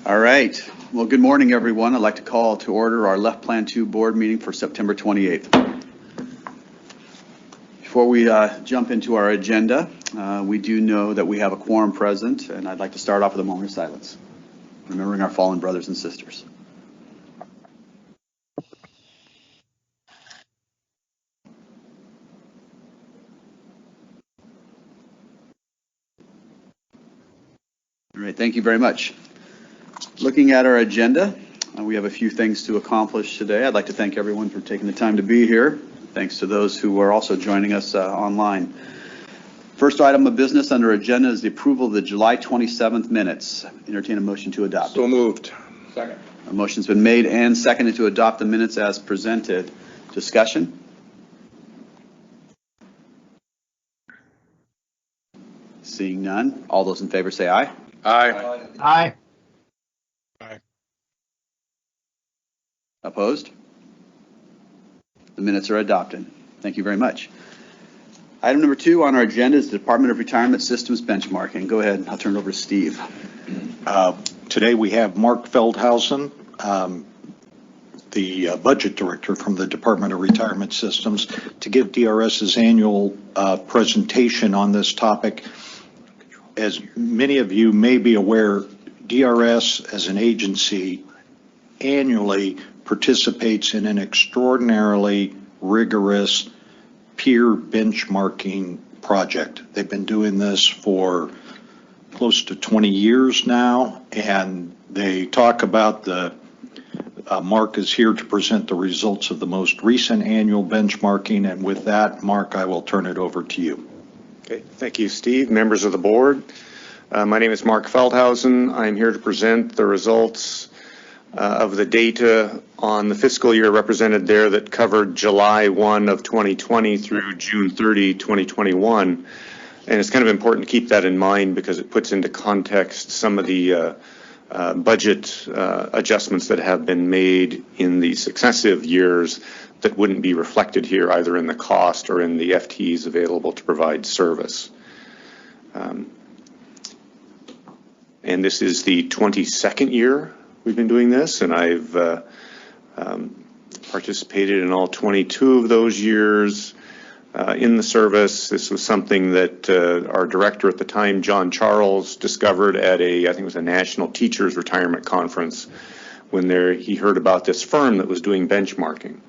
All right. Well, good morning, everyone. I'd like to call to order our Left Plan 2 board meeting for September 28th. Before we jump into our agenda, we do know that we have a quorum present, and I'd like to start off with a moment of silence, remembering our fallen brothers and sisters. All right, thank you very much. Looking at our agenda, we have a few things to accomplish today. I'd like to thank everyone for taking the time to be here. Thanks to those who are also joining us online. First item of business under agenda is the approval of the July 27th minutes. Entertain a motion to adopt. So moved. Second. A motion's been made and seconded to adopt the minutes as presented. Discussion? Seeing none, all those in favor say aye. Aye. Aye. Aye. Opposed? The minutes are adopted. Thank you very much. Item number 2 on our agenda is the Department of Retirement Systems benchmarking. Go ahead. I'll turn it over to Steve. Today we have Mark Feldhausen, the budget director from the Department of Retirement Systems, to give DRS's annual presentation on this topic. As many of you may be aware, DRS as an agency annually participates in an extraordinarily rigorous peer benchmarking project. They've been doing this for close to 20 years now, and they talk about Mark is here to present the results of the most recent annual benchmarking, and with that, Mark, I will turn it over to you. Okay, thank you, Steve. Members of the board, my name is Mark Feldhausen. I'm here to present the results of the data on the fiscal year represented there that covered July 1 of 2020 through June 30, 2021. And it's kind of important to keep that in mind because it puts into context some of the budget adjustments that have been made in the successive years that wouldn't be reflected here either in the cost or in the FTEs available to provide service. And this is the 22nd year we've been doing this, and I've participated in all 22 of those years in the service. This was something that our director at the time, John Charles, discovered at I think it was a National Teachers Retirement Conference when he heard about this firm that was doing benchmarking.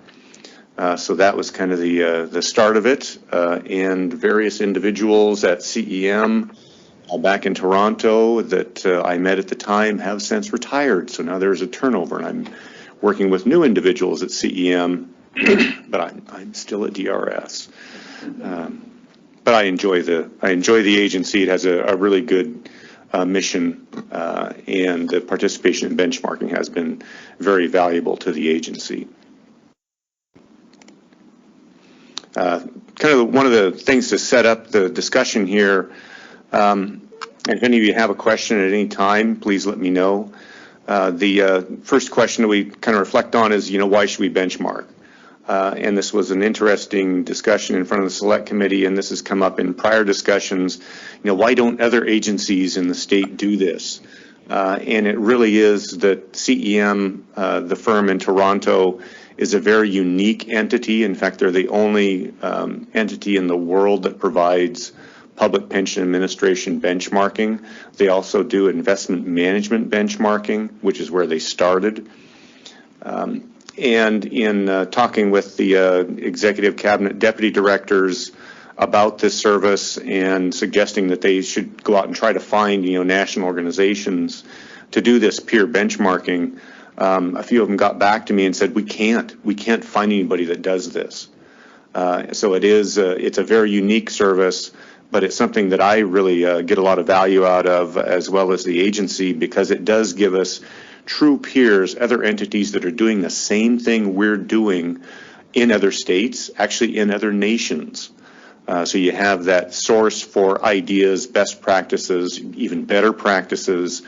So that was kind of the start of it, and various individuals at CEM back in Toronto that I met at the time have since retired. So now there's a turnover, and I'm working with new individuals at CEM, but I'm still at DRS. But I enjoy the agency. It has a really good mission, and the participation in benchmarking has been very valuable to the agency. Kind of one of the things to set up the discussion here, and if any of you have a question at any time, please let me know. The first question that we kind of reflect on is, why should we benchmark? And this was an interesting discussion in front of the select committee, and this has come up in prior discussions. Why don't other agencies in the state do this? And it really is that CEM, the firm in Toronto, is a very unique entity. In fact, they're the only entity in the world that provides public pension administration benchmarking. They also do investment management benchmarking, which is where they started. And in talking with the executive cabinet deputy directors about this service and suggesting that they should go out and try to find national organizations to do this peer benchmarking, a few of them got back to me and said, we can't find anybody that does this. So it's a very unique service, but it's something that I really get a lot of value out of, as well as the agency, because it does give us true peers, other entities that are doing the same thing we're doing in other states, actually in other nations. So you have that source for ideas, best practices, even better practices.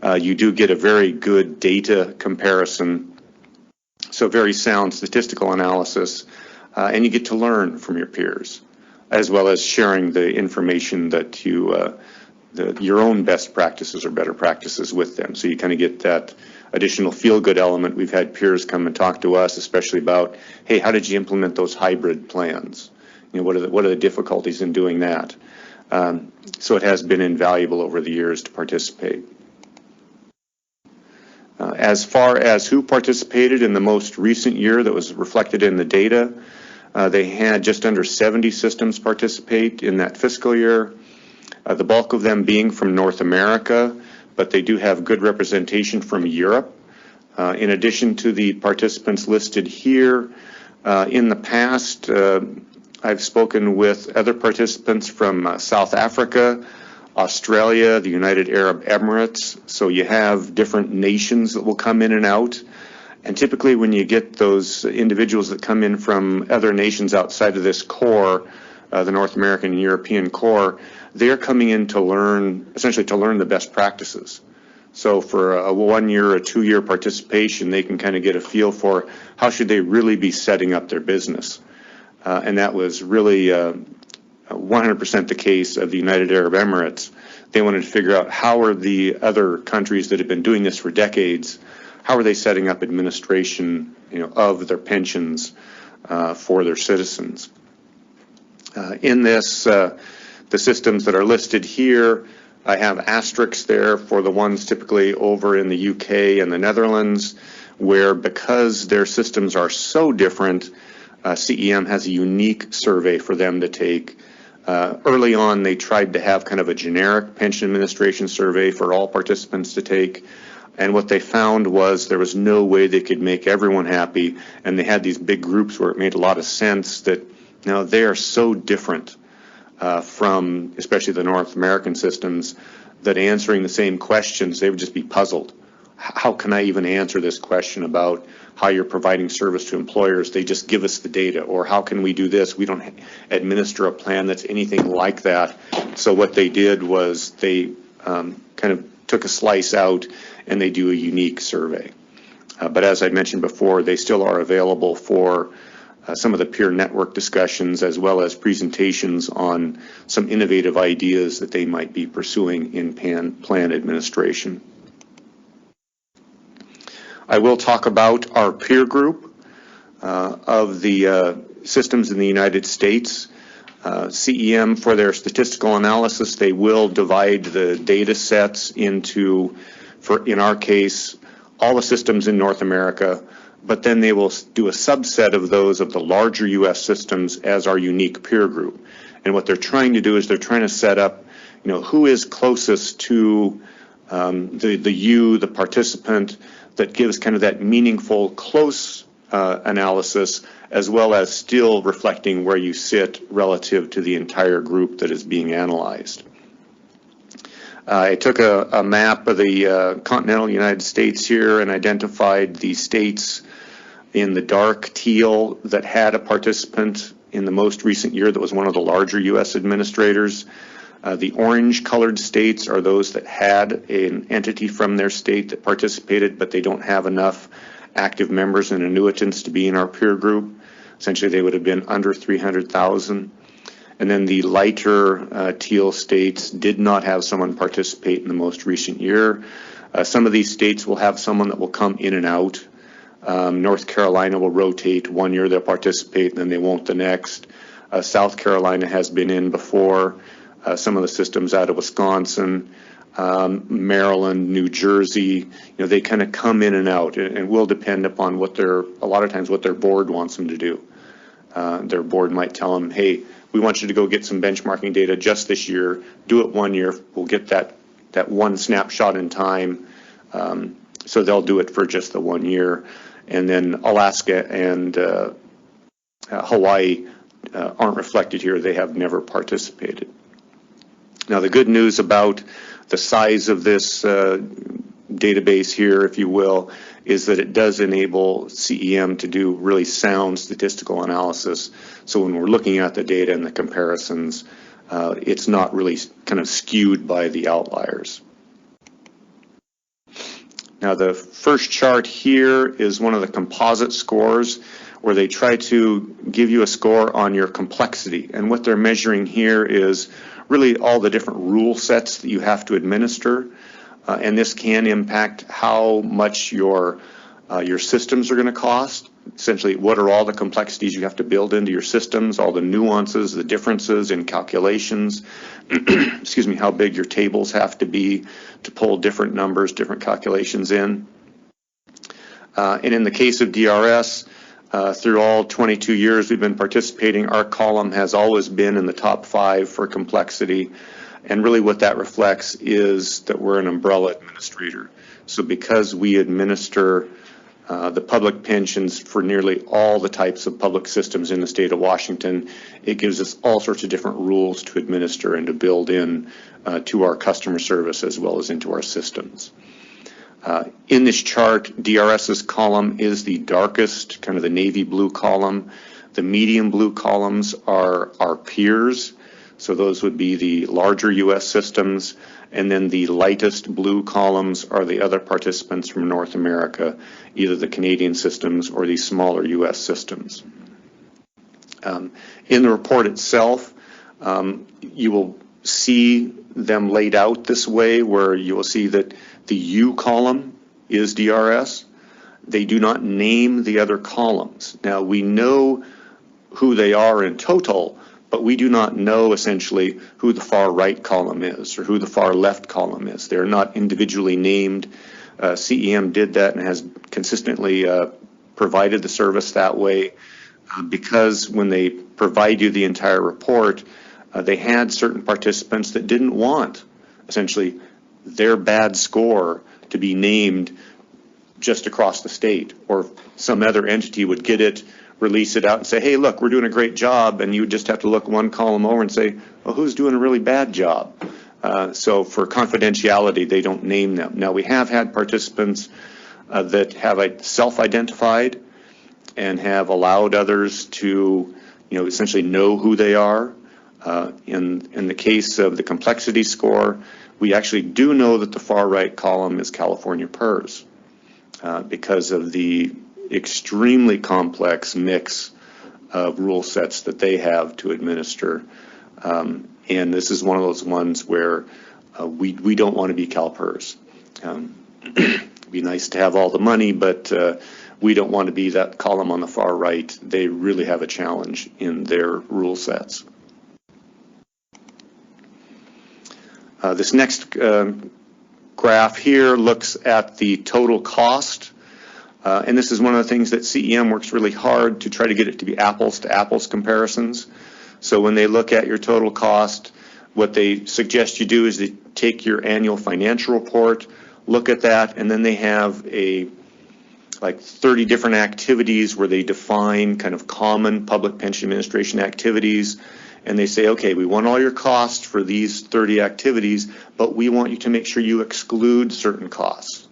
You do get a very good data comparison, so very sound statistical analysis, and you get to learn from your peers, as well as sharing the information that you your own best practices or better practices with them. So you kind of get that additional feel-good element. We've had peers come and talk to us, especially about, hey, how did you implement those hybrid plans? You know, what are the difficulties in doing that? So it has been invaluable over the years to participate. As far as who participated in the most recent year that was reflected in the data, they had just under 70 systems participate in that fiscal year, the bulk of them being from North America, but they do have good representation from Europe. In addition to the participants listed here, in the past, I've spoken with other participants from South Africa, Australia, the United Arab Emirates. So you have different nations that will come in and out. And typically when you get those individuals that come in from other nations outside of this core, the North American and European core, they're coming in to learn, essentially to learn the best practices. So for a 1 year or a 2 year participation, they can kind of get a feel for how should they really be setting up their business. And that was really 100% the case of the United Arab Emirates. They wanted to figure out how are the other countries that have been doing this for decades, how are they setting up administration, of their pensions for their citizens. In this, the systems that are listed here, I have asterisks there for the ones typically over in the UK and the Netherlands, where because their systems are so different, CEM has a unique survey for them to take. Early on, they tried to have kind of a generic pension administration survey for all participants to take. And what they found was there was no way they could make everyone happy. And they had these big groups where it made a lot of sense that they are so different from especially the North American systems that answering the same questions, they would just be puzzled. How can I even answer this question about how you're providing service to employers? They just give us the data. Or how can we do this? We don't administer a plan that's anything like that. So what they did was they kind of took a slice out and they do a unique survey. But as I mentioned before, they still are available for some of the peer network discussions as well as presentations on some innovative ideas that they might be pursuing in plan administration. I will talk about our peer group of the systems in the United States. CEM, for their statistical analysis, they will divide the data sets into, in our case, all the systems in North America, but then they will do a subset of those of the larger U.S. systems as our unique peer group. And what they're trying to do is they're trying to set up, who is closest to the participant that gives kind of that meaningful, close analysis, as well as still reflecting where you sit relative to the entire group that is being analyzed. I took a map of the continental United States here and identified the states in the dark teal that had a participant in the most recent year that was one of the larger U.S. administrators. The orange colored states are those that had an entity from their state that participated, but they don't have enough active members and annuitants to be in our peer group. Essentially, they would have been under 300,000. And then the lighter teal states did not have someone participate in the most recent year. Some of these states will have someone that will come in and out. North Carolina will rotate. 1 year they'll participate, and then they won't the next. South Carolina has been in before. Some of the systems out of Wisconsin, Maryland, New Jersey, they kind of come in and out, and will depend upon a lot of times what their board wants them to do. Their board might tell them, hey, we want you to go get some benchmarking data just this year, do it 1 year, we'll get that one snapshot in time. So they'll do it for just the 1 year. And then Alaska and Hawaii aren't reflected here. They have never participated. Now, the good news about the size of this database here, if you will, is that it does enable CEM to do really sound statistical analysis. So when we're looking at the data and the comparisons, it's not really kind of skewed by the outliers. Now, the first chart here is one of the composite scores. where they try to give you a score on your complexity. And what they're measuring here is really all the different rule sets that you have to administer. And this can impact how much your systems are going to cost. Essentially, what are all the complexities you have to build into your systems, all the nuances, the differences in calculations, excuse me, how big your tables have to be to pull different numbers, different calculations in. And in the case of DRS, through all 22 years we've been participating, our column has always been in the top 5 for complexity. And really what that reflects is that we're an umbrella administrator. So because we administer the public pensions for nearly all the types of public systems in the state of Washington, it gives us all sorts of different rules to administer and to build in to our customer service as well as into our systems. In this chart, DRS's column is the darkest, kind of the navy blue column. The medium blue columns are our peers, so those would be the larger U.S. systems, and then the lightest blue columns are the other participants from North America, either the Canadian systems or the smaller U.S. systems. In the report itself, you will see them laid out this way, where you will see that the U column is DRS. They do not name the other columns. Now, we know who they are in total, but we do not know essentially who the far right column is or who the far left column is. They're not individually named. CEM did that and has consistently provided the service that way because when they provide you the entire report, they had certain participants that didn't want essentially their bad score to be named just across the state, or some other entity would get it, release it out and say, hey, look, we're doing a great job, and you would just have to look one column over and say, well, who's doing a really bad job? So for confidentiality, they don't name them. Now, we have had participants that have self-identified and have allowed others to, essentially know who they are. In the case of the complexity score, we actually do know that the far right column is California PERS because of the extremely complex mix of rule sets that they have to administer. And this is one of those ones where we don't want to be CalPERS. It'd be nice to have all the money, but we don't want to be that column on the far right. They really have a challenge in their rule sets. This next graph here looks at the total cost. And this is one of the things that CEM works really hard to try to get it to be apples to apples comparisons. So when they look at your total cost, what they suggest you do is they take your annual financial report, look at that, and then they have like 30 different activities where they define kind of common public pension administration activities. And they say, okay, we want all your costs for these 30 activities, but we want you to make sure you exclude certain costs.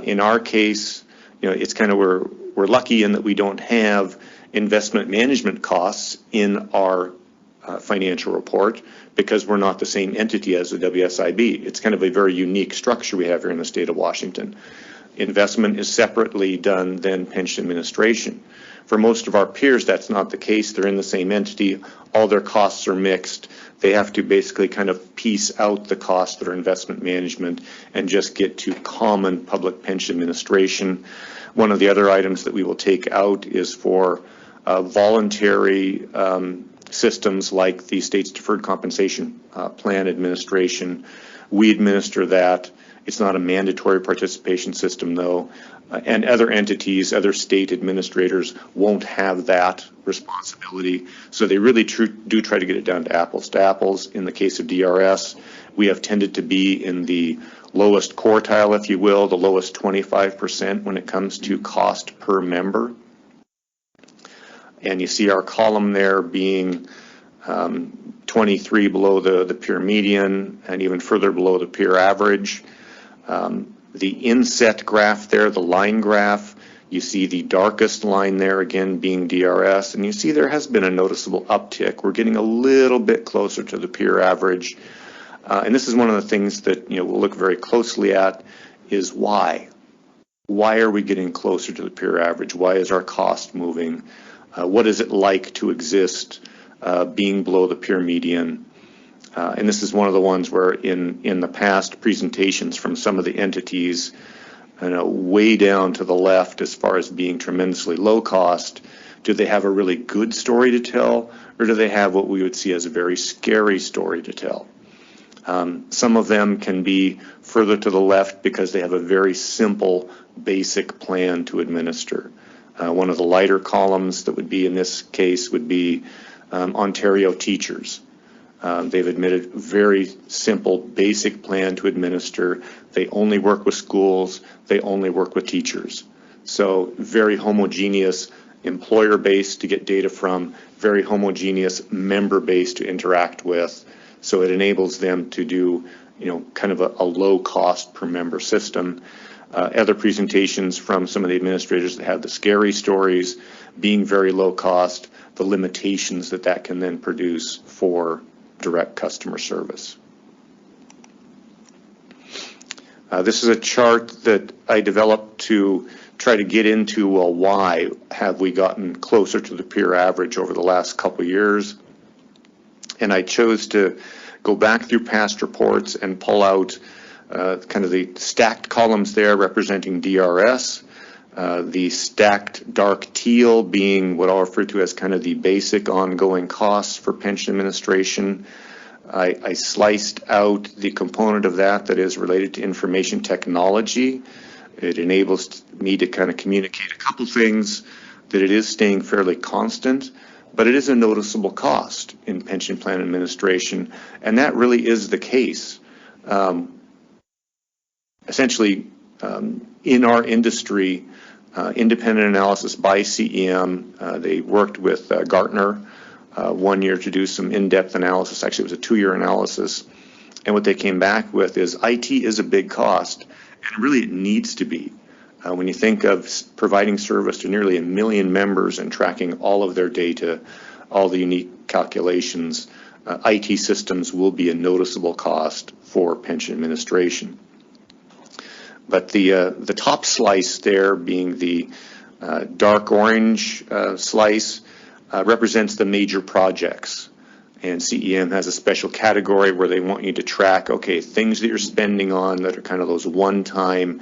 In our case, it's kind of we're lucky in that we don't have investment management costs in our financial report because we're not the same entity as the WSIB. It's kind of a very unique structure we have here in the state of Washington. Investment is separately done than pension administration. For most of our peers, that's not the case. They're in the same entity. All their costs are mixed. They have to basically kind of piece out the costs that are investment management and just get to common public pension administration. One of the other items that we will take out is for voluntary systems like the state's deferred compensation plan administration. We administer that. It's not a mandatory participation system, though, and other entities, other state administrators won't have that responsibility. So they really do try to get it down to apples. In the case of DRS, we have tended to be in the lowest quartile, if you will, the lowest 25% when it comes to cost per member. And you see our column there being 23 below the peer median and even further below the peer average. The inset graph there, the line graph, you see the darkest line there again being DRS, and you see there has been a noticeable uptick. We're getting a little bit closer to the peer average. And this is one of the things that we'll look very closely at is why. why are we getting closer to the peer average? Why is our cost moving? What is it like to exist being below the peer median? And this is one of the ones where in the past presentations from some of the entities, way down to the left as far as being tremendously low cost, do they have a really good story to tell, or do they have what we would see as a very scary story to tell? Some of them can be further to the left because they have a very simple, basic plan to administer. One of the lighter columns that would be in this case would be Ontario teachers. They've admitted very simple, basic plan to administer. They only work with schools. They only work with teachers. So very homogeneous employer base to get data from, very homogeneous member base to interact with. So it enables them to do, kind of a low cost per member system. Other presentations from some of the administrators that have the scary stories, being very low cost, the limitations that can then produce for direct customer service. This is a chart that I developed to try to get into, well, why have we gotten closer to the peer average over the last couple of years? And I chose to go back through past reports and pull out kind of the stacked columns there representing DRS, the stacked dark teal being what I'll refer to as kind of the basic ongoing costs for pension administration. I sliced out the component of that is related to information technology. It enables me to kind of communicate a couple things, that it is staying fairly constant, but it is a noticeable cost in pension plan administration, and that really is the case. Essentially, in our industry, independent analysis by CEM, they worked with Gartner 1 year to do some in-depth analysis. Actually, it was a 2-year analysis. And what they came back with is IT is a big cost, and really it needs to be. When you think of providing service to nearly 1 million members and tracking all of their data, all the unique calculations, IT systems will be a noticeable cost for pension administration. But the top slice there, being the dark orange slice, represents the major projects. And CEM has a special category where they want you to track, okay, things that you're spending on that are kind of those one-time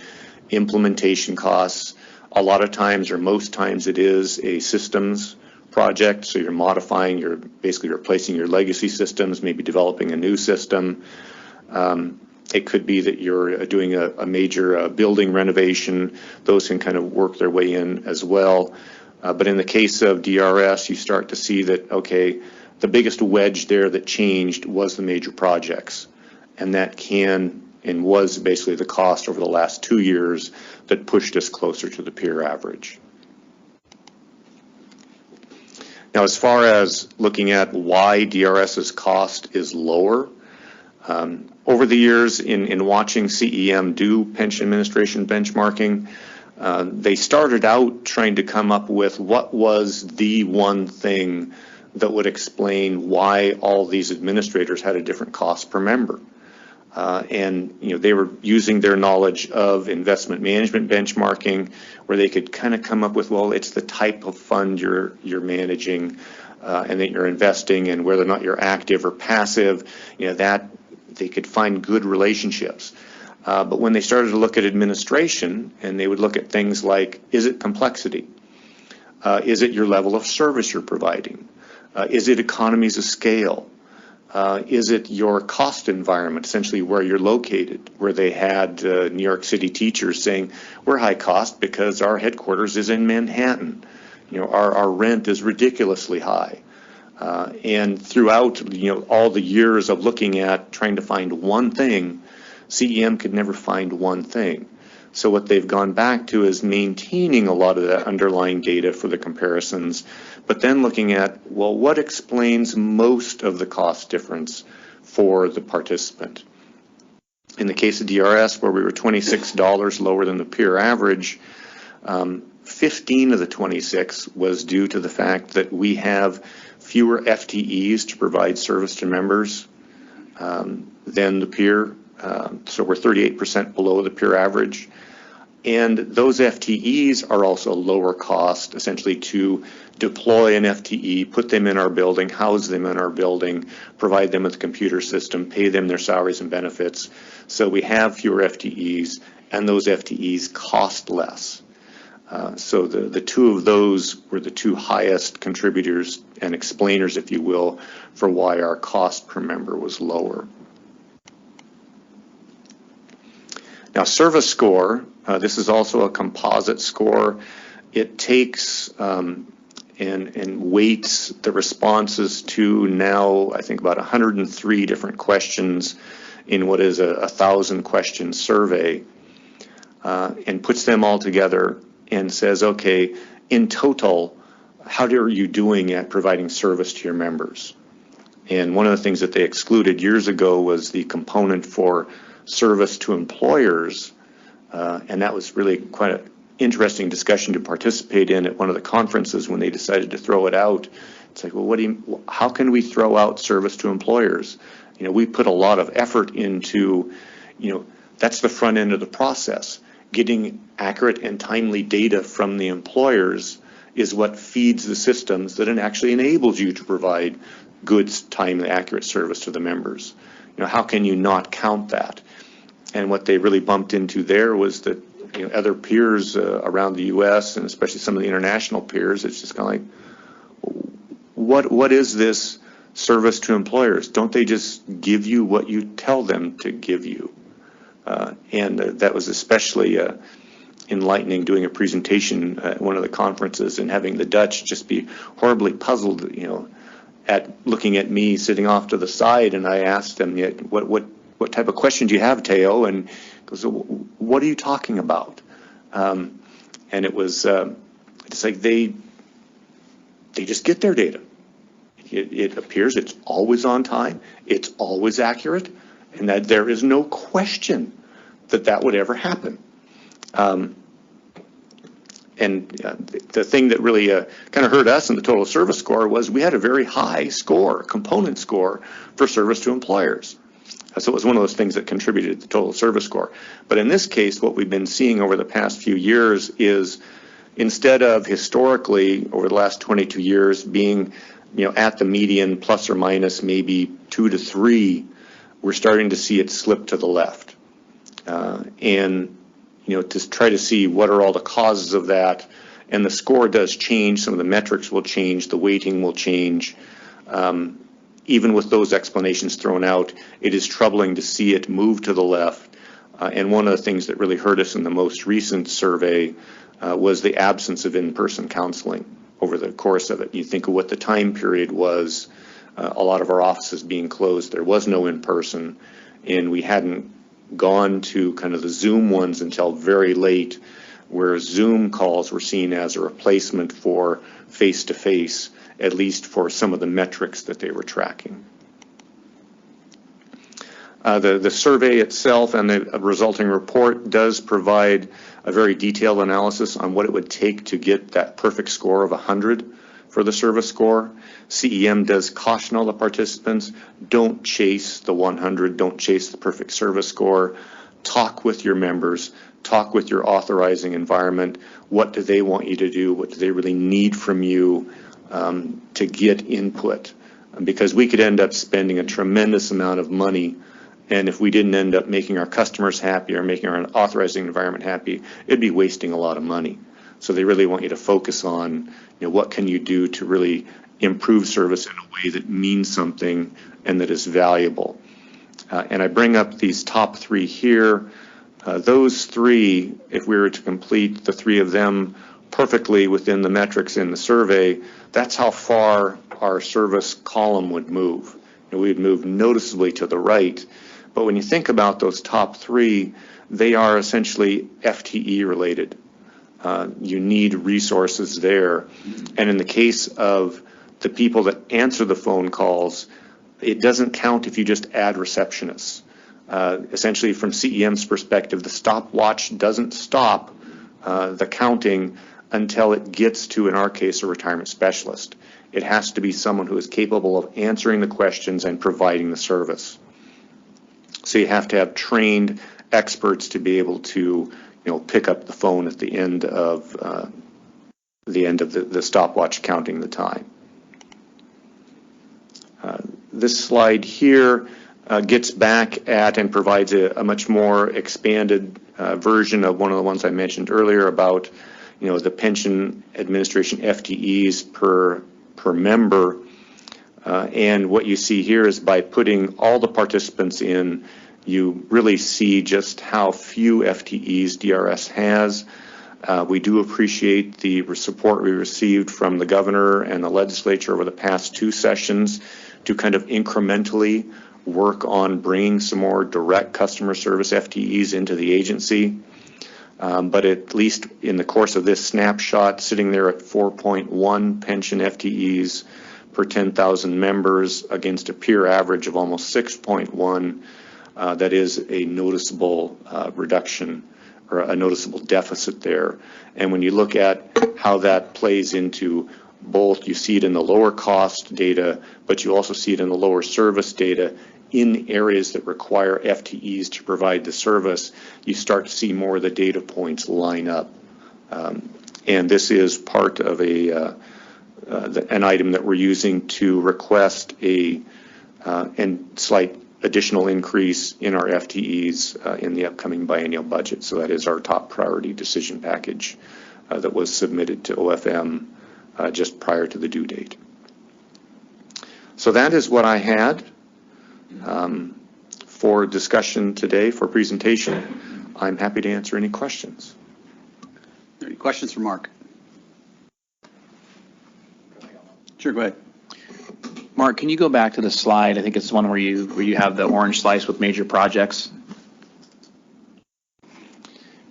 implementation costs. A lot of times, or most times, it is a systems project. So you're modifying, you're basically replacing your legacy systems, maybe developing a new system. It could be that you're doing a major building renovation. Those can kind of work their way in as well. But in the case of DRS, you start to see that, okay, the biggest wedge there that changed was the major projects. And that can and was basically the cost over the last 2 years that pushed us closer to the peer average. Now, as far as looking at why DRS's cost is lower, over the years in watching CEM do pension administration benchmarking, they started out trying to come up with what was the one thing that would explain why all these administrators had a different cost per member. And they were using their knowledge of investment management benchmarking, where they could kind of come up with, well, it's the type of fund you're managing and that you're investing in, whether or not you're active or passive, that they could find good relationships. But when they started to look at administration, and they would look at things like, is it complexity? Is it your level of service you're providing? Is it economies of scale? Is it your cost environment, essentially where you're located, where they had New York City teachers saying, we're high cost because our headquarters is in Manhattan. Our rent is ridiculously high. And throughout, all the years of looking at trying to find one thing, CEM could never find one thing. So what they've gone back to is maintaining a lot of that underlying data for the comparisons, but then looking at, well, what explains most of the cost difference for the participant? In the case of DRS, where we were $26 lower than the peer average, 15 of the 26 was due to the fact that we have fewer FTEs to provide service to members than the peer. So we're 38% below the peer average. And those FTEs are also lower cost, essentially, to deploy an FTE, put them in our building, house them in our building, provide them with a computer system, pay them their salaries and benefits. So we have fewer FTEs, and those FTEs cost less. So the two of those were the two highest contributors and explainers, if you will, for why our cost per member was lower. Now, service score, this is also a composite score. It takes and weights the responses to now, I think, about 103 different questions in what is a 1,000-question survey, and puts them all together and says, okay, in total, how are you doing at providing service to your members? And one of the things that they excluded years ago was the component for service to employers, and that was really quite an interesting discussion to participate in at one of the conferences when they decided to throw it out. It's like, well, how can we throw out service to employers? You know, we put a lot of effort into, that's the front end of the process. Getting accurate and timely data from the employers is what feeds the systems that it actually enables you to provide good, timely, accurate service to the members. How can you not count that? And what they really bumped into there was that other peers around the U.S. and especially some of the international peers, it's just kind of like, what is this service to employers? Don't they just give you what you tell them to give you? And that was especially enlightening doing a presentation at one of the conferences and having the Dutch just be horribly puzzled, at looking at me sitting off to the side. And I asked them, what type of question do you have, Teo? And he goes, what are you talking about? And it was, it's like they just get their data. It appears it's always on time, it's always accurate, and that there is no question that would ever happen. And the thing that really kind of hurt us in the total service score was we had a very high score, component score, for service to employers. So it was one of those things that contributed to the total service score. But in this case, what we've been seeing over the past few years is, instead of historically over the last 22 years being at the median plus or minus maybe 2 to 3, we're starting to see it slip to the left. And to try to see what are all the causes of that. And the score does change. Some of the metrics will change. The weighting will change. Even with those explanations thrown out, it is troubling to see it move to the left. And one of the things that really hurt us in the most recent survey was the absence of in-person counseling over the course of it. You think of what the time period was, a lot of our offices being closed. There was no in-person, and we hadn't gone to kind of the Zoom ones until very late, where Zoom calls were seen as a replacement for face-to-face, at least for some of the metrics that they were tracking. The survey itself and the resulting report does provide a very detailed analysis on what it would take to get that perfect score of 100 for the service score. CEM does caution all the participants, don't chase the 100, don't chase the perfect service score. Talk with your members, talk with your authorizing environment. What do they want you to do? What do they really need from you to get input? Because we could end up spending a tremendous amount of money, and if we didn't end up making our customers happy or making our authorizing environment happy, it'd be wasting a lot of money. So they really want you to focus on, what can you do to really improve service in a way that means something and that is valuable. And I bring up these top 3 here. Those 3, if we were to complete the 3 of them perfectly within the metrics in the survey, that's how far our service column would move. We would move noticeably to the right. But when you think about those top 3, they are essentially FTE related. You need resources there. And in the case of the people that answer the phone calls, it doesn't count if you just add receptionists. Essentially, from CEM's perspective, the stopwatch doesn't stop the counting until it gets to, in our case, a retirement specialist. It has to be someone who is capable of answering the questions and providing the service. So you have to have trained experts to be able to pick up the phone at the end of the stopwatch counting the time. This slide here gets back at and provides a much more expanded version of one of the ones I mentioned earlier about, the pension administration FTEs per member. And what you see here is by putting all the participants in, you really see just how few FTEs DRS has. We do appreciate the support we received from the governor and the legislature over the past 2 sessions to kind of incrementally work on bringing some more direct customer service FTEs into the agency. But at least in the course of this snapshot, sitting there at 4.1 pension FTEs per 10,000 members against a peer average of almost 6.1, that is a noticeable reduction or a noticeable deficit there. And when you look at how that plays into both, you see it in the lower cost data, but you also see it in the lower service data. In areas that require FTEs to provide the service, you start to see more of the data points line up. And this is part of an item that we're using to request and slight additional increase in our FTEs in the upcoming biennial budget. So that is our top priority decision package that was submitted to OFM just prior to the due date. So that is what I had for discussion today, for presentation. I'm happy to answer any questions. Any questions for Mark? Sure, go ahead. Mark, can you go back to the slide? I think it's the one where you have the orange slice with major projects.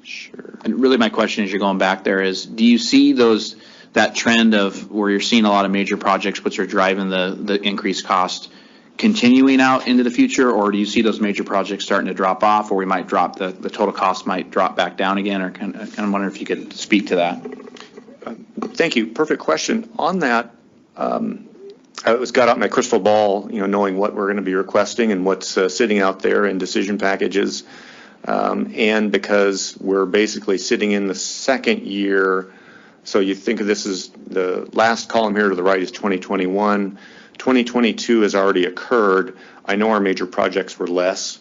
Sure. And really my question as you're going back there is, do you see that trend of where you're seeing a lot of major projects which are driving the increased cost continuing out into the future, or do you see those major projects starting to drop off, or we might drop the total cost might drop back down again, or kind of wonder if you could speak to that? Thank you. Perfect question. On that, I got out my crystal ball, knowing what we're going to be requesting and what's sitting out there in decision packages. And because we're basically sitting in the second year, so you think of this as the last column here to the right is 2021. 2022 has already occurred. I know our major projects were less,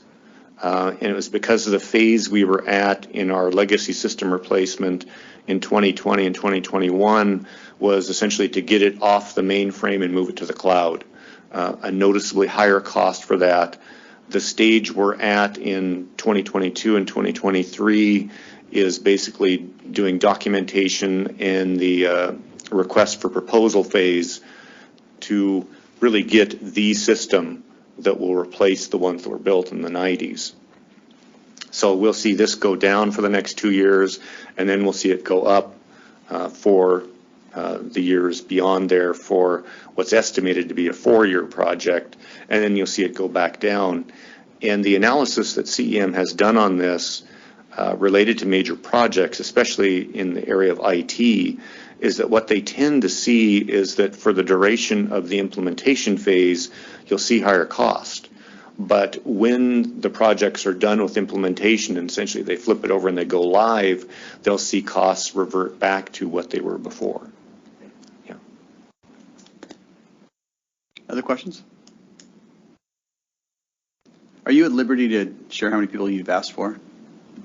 and it was because of the phase we were at in our legacy system replacement in 2020 and 2021 was essentially to get it off the mainframe and move it to the cloud. A noticeably higher cost for that. The stage we're at in 2022 and 2023 is basically doing documentation and the request for proposal phase to really get the system that will replace the ones that were built in the 90s. So we'll see this go down for the next 2 years, and then we'll see it go up for the years beyond there for what's estimated to be a 4-year project, and then you'll see it go back down. And the analysis that CEM has done on this related to major projects, especially in the area of IT, is that what they tend to see is that for the duration of the implementation phase, you'll see higher cost. But when the projects are done with implementation and essentially they flip it over and they go live, they'll see costs revert back to what they were before. Yeah. Other questions? Are you at liberty to share how many people you've asked for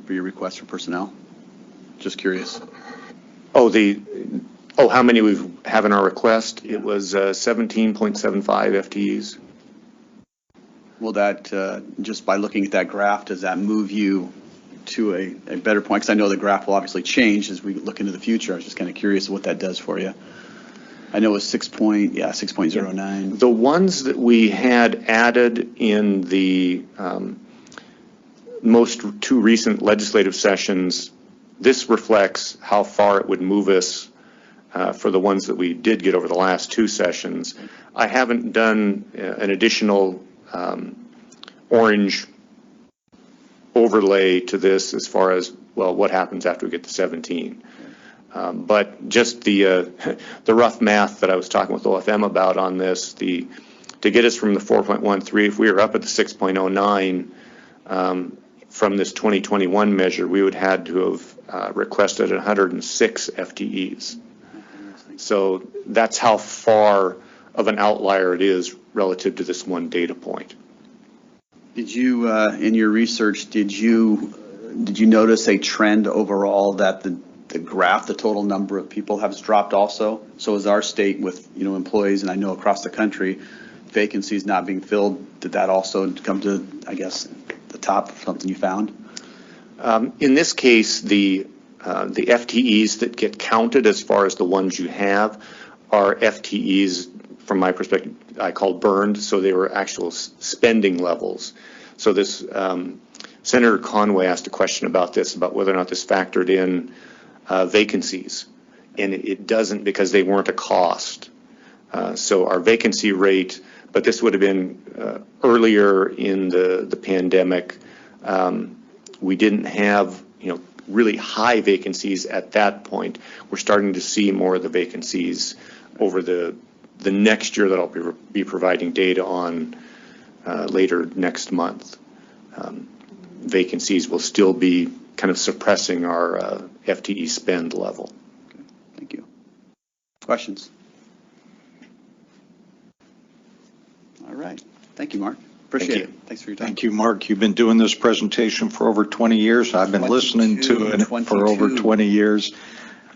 your request for personnel? Just curious. How many we have in our request? It was 17.75 FTEs. Will that, just by looking at that graph, does that move you to a better point? Because I know the graph will obviously change as we look into the future. I was just kind of curious what that does for you. I know it was 6.09. The ones that we had added in the most 2 recent legislative sessions, this reflects how far it would move us for the ones that we did get over the last 2 sessions. I haven't done an additional orange overlay to this as far as, well, what happens after we get to 17. But just the rough math that I was talking with OFM about on this, to get us from the 4.13, if we were up at the 6.09 from this 2021 measure, we would have to have requested 106 FTEs. So that's how far of an outlier it is relative to this one data point. Did you, in your research, did you notice a trend overall that the graph, the total number of people has dropped also? So is our state with, employees, and I know across the country, vacancies not being filled, did that also come to, I guess, the top, something you found? In this case, the FTEs that get counted as far as the ones you have are FTEs, from my perspective, I call burned, so they were actual spending levels. So this, Senator Conway asked a question about this, about whether or not this factored in vacancies, and it doesn't, because they weren't a cost. So our vacancy rate, but this would have been earlier in the pandemic. We didn't have, really high vacancies at that point. We're starting to see more of the vacancies over the next year that I'll be providing data on later next month. Vacancies will still be kind of suppressing our FTE spend level. Okay. Thank you. Questions? All right. Thank you, Mark. Appreciate it. Thanks for your time. Thank you, Mark. You've been doing this presentation for over 20 years. I've been listening to it for over 20 years.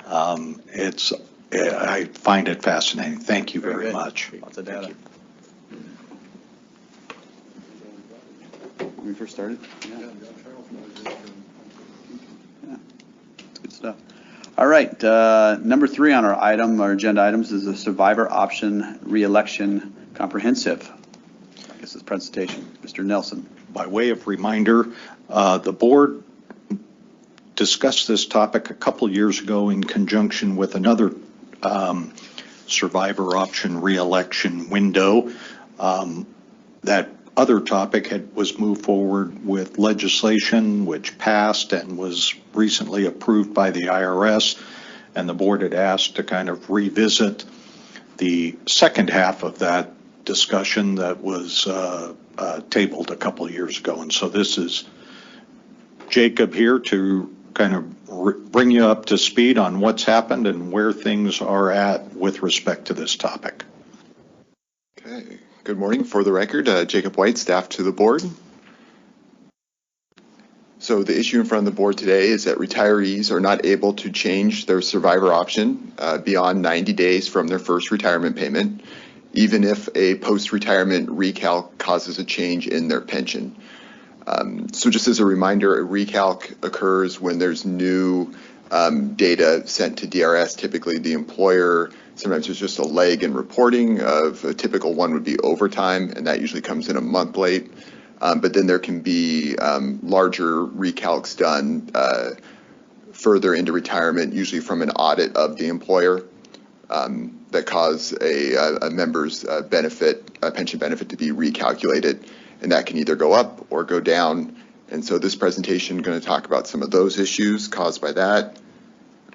I find it fascinating. Thank you very much. Lots of data. When we first started? Yeah. That's good stuff. All right. Number 3 on our agenda items is the survivor option reelection comprehensive. I guess this presentation, Mr. Nelson. By way of reminder, the board discussed this topic a couple years ago in conjunction with another survivor option reelection window. That other topic was moved forward with legislation which passed and was recently approved by the IRS, and the board had asked to kind of revisit the second half of that discussion that was tabled a couple of years ago. And so this is Jacob here to kind of bring you up to speed on what's happened and where things are at with respect to this topic. Okay. Good morning. For the record, Jacob White, staff to the board. So the issue in front of the board today is that retirees are not able to change their survivor option beyond 90 days from their first retirement payment, even if a post-retirement recalc causes a change in their pension. So just as a reminder, a recalc occurs when there's new data sent to DRS, typically the employer. Sometimes there's just a lag in reporting of a typical one would be overtime, and that usually comes in a month late. But then there can be larger recalcs done further into retirement, usually from an audit of the employer, that cause a member's pension benefit to be recalculated, and that can either go up or go down. And so this presentation is going to talk about some of those issues caused by that.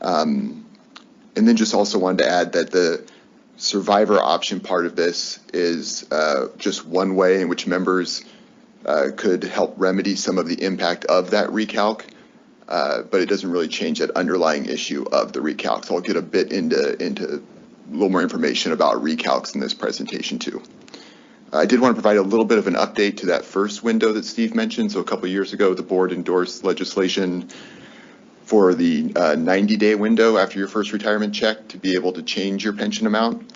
And then just also wanted to add that the survivor option part of this is just one way in which members could help remedy some of the impact of that recalc, but it doesn't really change that underlying issue of the recalc. So I'll get a bit into a little more information about recalcs in this presentation too. I did want to provide a little bit of an update to that first window that Steve mentioned. So a couple of years ago, the board endorsed legislation for the 90-day window after your first retirement check to be able to change your pension amount.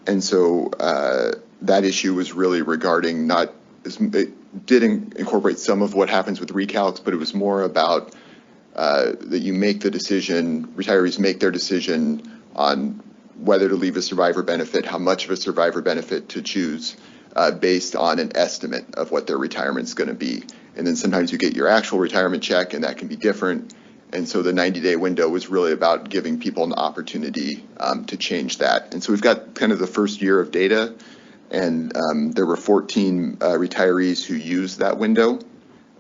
And so that issue was really regarding it did incorporate some of what happens with recalcs, but it was more about that you make the decision, retirees make their decision on whether to leave a survivor benefit, how much of a survivor benefit to choose based on an estimate of what their retirement's going to be. And then sometimes you get your actual retirement check, and that can be different. And so the 90-day window was really about giving people an opportunity to change that. And so we've got kind of the first year of data, and there were 14 retirees who used that window.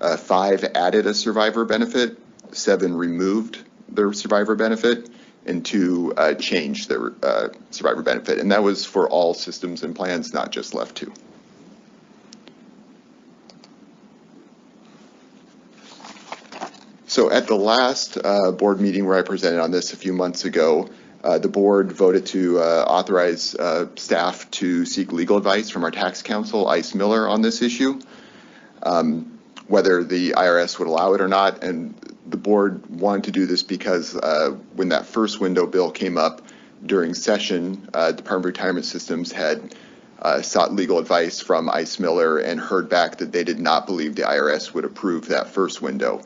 5 added a survivor benefit, 7 removed their survivor benefit, and 2 changed their survivor benefit. And that was for all systems and plans, not just Left 2. So at the last board meeting where I presented on this a few months ago, the board voted to authorize staff to seek legal advice from our tax counsel, Ice Miller, on this issue, whether the IRS would allow it or not. And the board wanted to do this because when that first window bill came up during session, Department of Retirement Systems had sought legal advice from Ice Miller and heard back that they did not believe the IRS would approve that first window.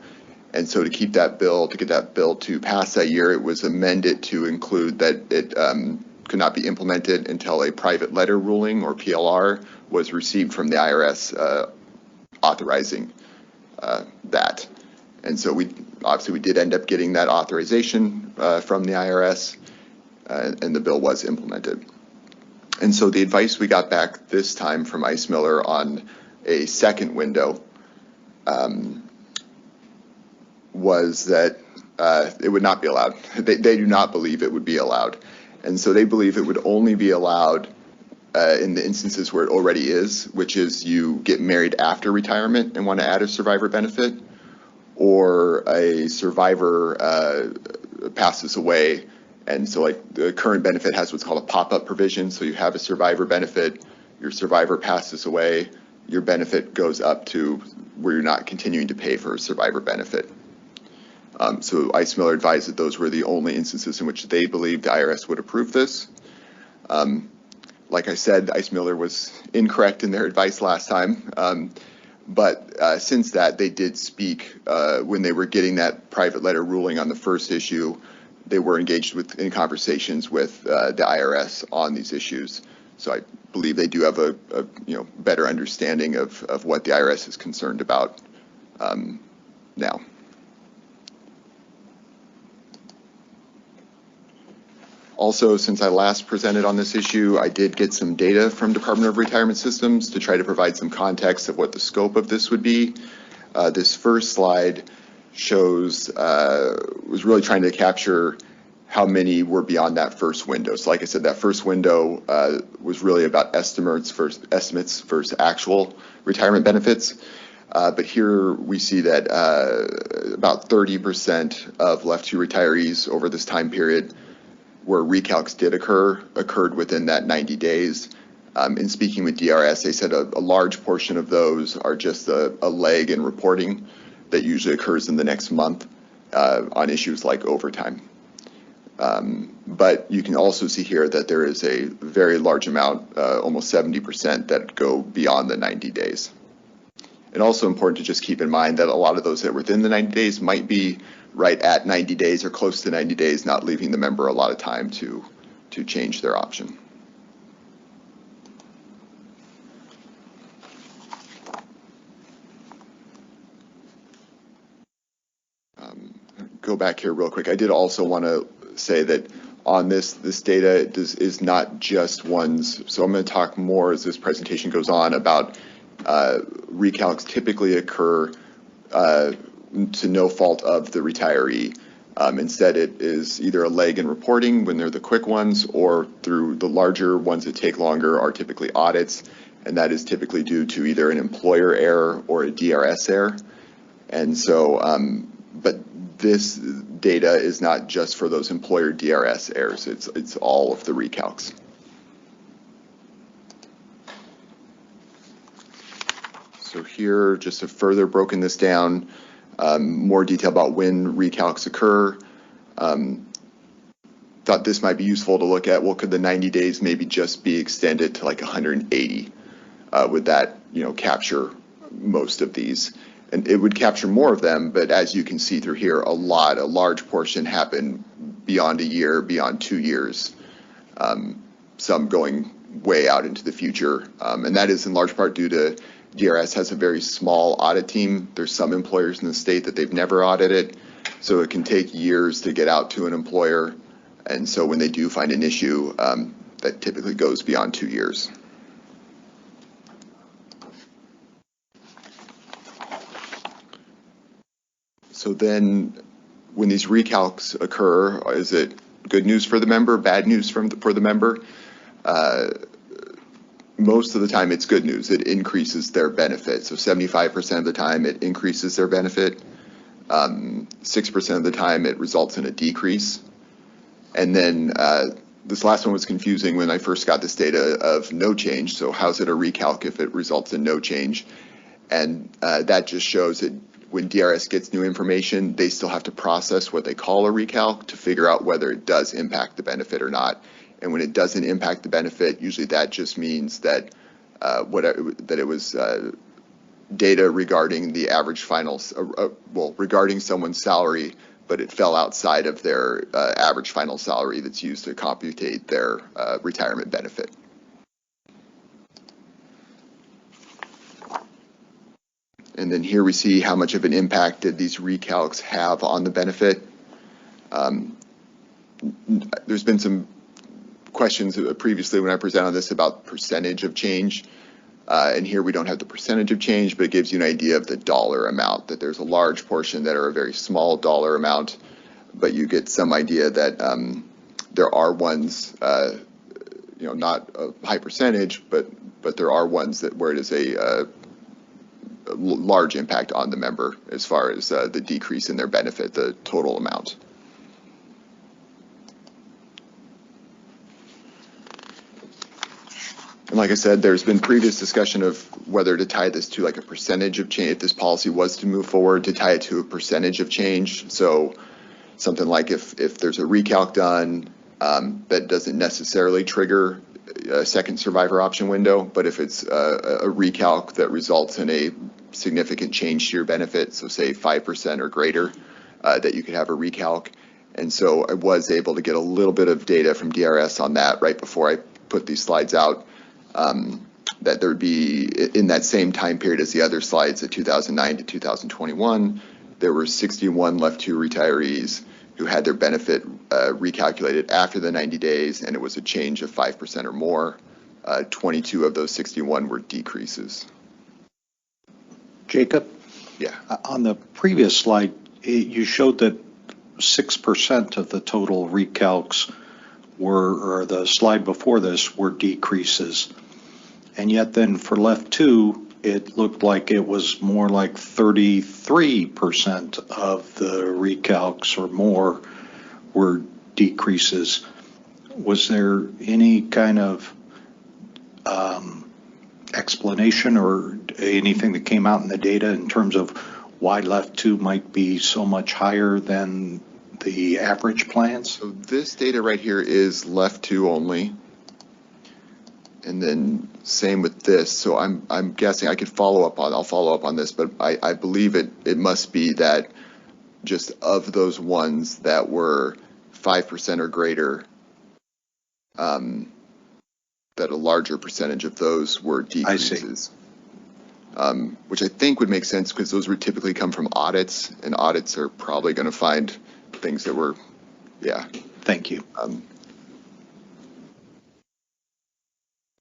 And so to get that bill to pass that year, it was amended to include that it could not be implemented until a private letter ruling, or PLR, was received from the IRS authorizing that. And so we did end up getting that authorization from the IRS, and the bill was implemented. And so the advice we got back this time from Ice Miller on a second window was that it would not be allowed. They do not believe it would be allowed. And so they believe it would only be allowed in the instances where it already is, which is you get married after retirement and want to add a survivor benefit, or a survivor passes away. And so like the current benefit has what's called a pop-up provision. So you have a survivor benefit, your survivor passes away, your benefit goes up to where you're not continuing to pay for a survivor benefit. So Ice Miller advised that those were the only instances in which they believed the IRS would approve this. Like I said, Ice Miller was incorrect in their advice last time. But since that, they did speak when they were getting that private letter ruling on the first issue. They were engaged in conversations with the IRS on these issues. So I believe they do have a better understanding of what the IRS is concerned about now. Also, since I last presented on this issue, I did get some data from Department of Retirement Systems to try to provide some context of what the scope of this would be. This first slide was really trying to capture how many were beyond that first window. So like I said, that first window was really about estimates versus actual retirement benefits. But here we see that about 30% of left-to retirees over this time period where recalcs did occurred within that 90 days. In speaking with DRS, they said a large portion of those are just a lag in reporting that usually occurs in the next month on issues like overtime. But you can also see here that there is a very large amount, almost 70%, that go beyond the 90 days. And also important to just keep in mind that a lot of those that are within the 90 days might be right at 90 days or close to 90 days, not leaving the member a lot of time to change their option. Go back here real quick. I did also want to say that on this data is not just ones. So I'm going to talk more as this presentation goes on about recalcs typically occur to no fault of the retiree. Instead, it is either a lag in reporting when they're the quick ones, or through the larger ones that take longer are typically audits, and that is typically due to either an employer error or a DRS error. And so, but this data is not just for those employer DRS errors, it's all of the recalcs. So here, just to further broken this down, more detail about when recalcs occur. Thought this might be useful to look at. Well, could the 90 days maybe just be extended to like 180? Would that, capture most of these? And it would capture more of them, but as you can see through here, a large portion happen beyond a year, beyond 2 years, some going way out into the future. And that is in large part due to DRS has a very small audit team. There's some employers in the state that they've never audited, so it can take years to get out to an employer. And so when they do find an issue, that typically goes beyond 2 years. So then when these recalcs occur, is it good news for the member, bad news for the member? Most of the time it's good news. It increases their benefit. So 75% of the time it increases their benefit. 6% of the time it results in a decrease. And then this last one was confusing when I first got this data of no change. So how's it a recalc if it results in no change? And that just shows that when DRS gets new information, they still have to process what they call a recalc to figure out whether it does impact the benefit or not. And when it doesn't impact the benefit, usually that just means that that it was data regarding the average final, regarding someone's salary, but it fell outside of their average final salary that's used to computate their retirement benefit. And then here we see how much of an impact did these recalcs have on the benefit. There's been some questions previously when I presented on this about percentage of change. And here we don't have the percentage of change, but it gives you an idea of the dollar amount, that there's a large portion that are a very small dollar amount, but you get some idea that there are ones, not a high percentage, but there are ones that where it is a large impact on the member as far as the decrease in their benefit, the total amount. And like I said, there's been previous discussion of whether to tie this to like a percentage of change, if this policy was to move forward, to tie it to a percentage of change. So something like if there's a recalc done, that doesn't necessarily trigger a second survivor option window, but if it's a recalc that results in a significant change to your benefit, so say 5% or greater, that you could have a recalc. And so I was able to get a little bit of data from DRS on that right before I put these slides out. That there would be, in that same time period as the other slides, at 2009 to 2021, there were 61 left to retirees who had their benefit recalculated after the 90 days, and it was a change of 5% or more. 22 of those 61 were decreases. Jacob? Yeah. On the previous slide, you showed that 6% of the total recalcs were, or the slide before this, were decreases. And yet then for left 2, it looked like it was more like 33% of the recalcs or more were decreases. Was there any kind of explanation or anything that came out in the data in terms of why left 2 might be so much higher than the average plans? So this data right here is left 2 only. And then same with this. So I'm guessing I'll follow up on this, but I believe it must be that just of those ones that were 5% or greater, that a larger percentage of those were decreases. I see. Which I think would make sense because those would typically come from audits, and audits are probably going to find things that were, yeah. Thank you.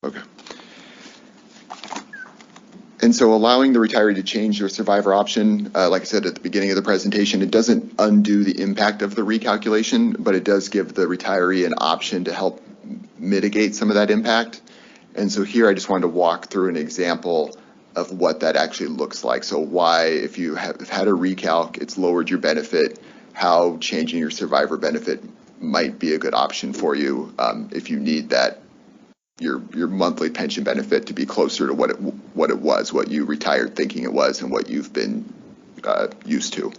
Okay. And so allowing the retiree to change their survivor option, like I said at the beginning of the presentation, it doesn't undo the impact of the recalculation, but it does give the retiree an option to help mitigate some of that impact. And so here I just wanted to walk through an example of what that actually looks like. So why, if you have had a recalc, it's lowered your benefit, how changing your survivor benefit might be a good option for you if you need that your monthly pension benefit to be closer to what it was, what you retired thinking it was, and what you've been used to.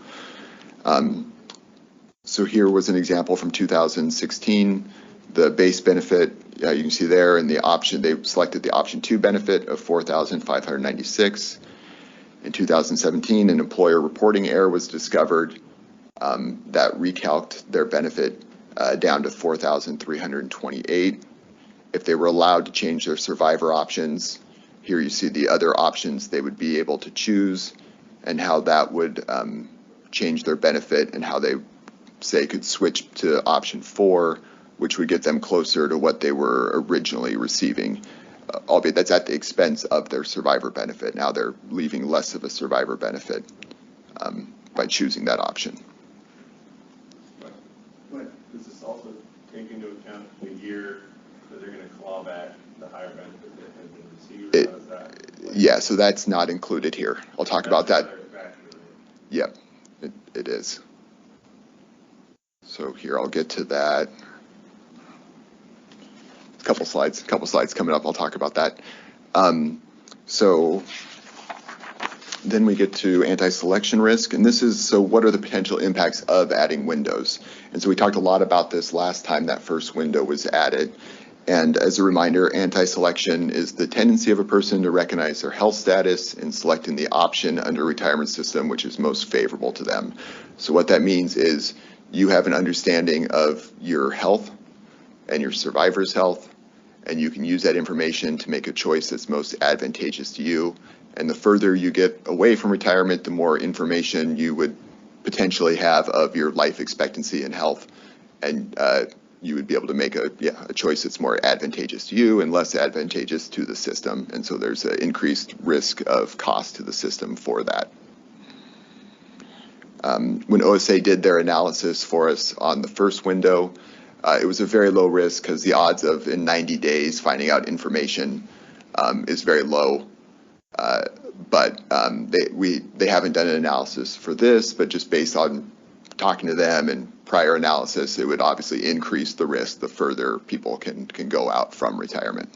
So here was an example from 2016. The base benefit, you can see there, and the option, they selected the option 2 benefit of $4,596. In 2017, an employer reporting error was discovered that recalced their benefit down to $4,328. If they were allowed to change their survivor options, here you see the other options they would be able to choose and how that would change their benefit, and how they, say, could switch to option 4, which would get them closer to what they were originally receiving, albeit that's at the expense of their survivor benefit. Now they're leaving less of a survivor benefit by choosing that option. Does this also take into account the year that they're going to claw back the higher benefit that has been received? Yeah, so that's not included here. I'll talk about that. Yep. It is. So here, I'll get to that. A couple slides coming up. I'll talk about that. So then we get to anti-selection risk, and this is, so what are the potential impacts of adding windows? And so we talked a lot about this last time that first window was added. And as a reminder, anti-selection is the tendency of a person to recognize their health status in selecting the option under a retirement system which is most favorable to them. So what that means is you have an understanding of your health and your survivor's health, and you can use that information to make a choice that's most advantageous to you. And the further you get away from retirement, the more information you would potentially have of your life expectancy and health. And you would be able to make a choice that's more advantageous to you and less advantageous to the system. And so there's an increased risk of cost to the system for that. When OSA did their analysis for us on the first window, it was a very low risk because the odds of in 90 days finding out information is very low. But they haven't done an analysis for this, but just based on talking to them and prior analysis, it would obviously increase the risk the further people can go out from retirement.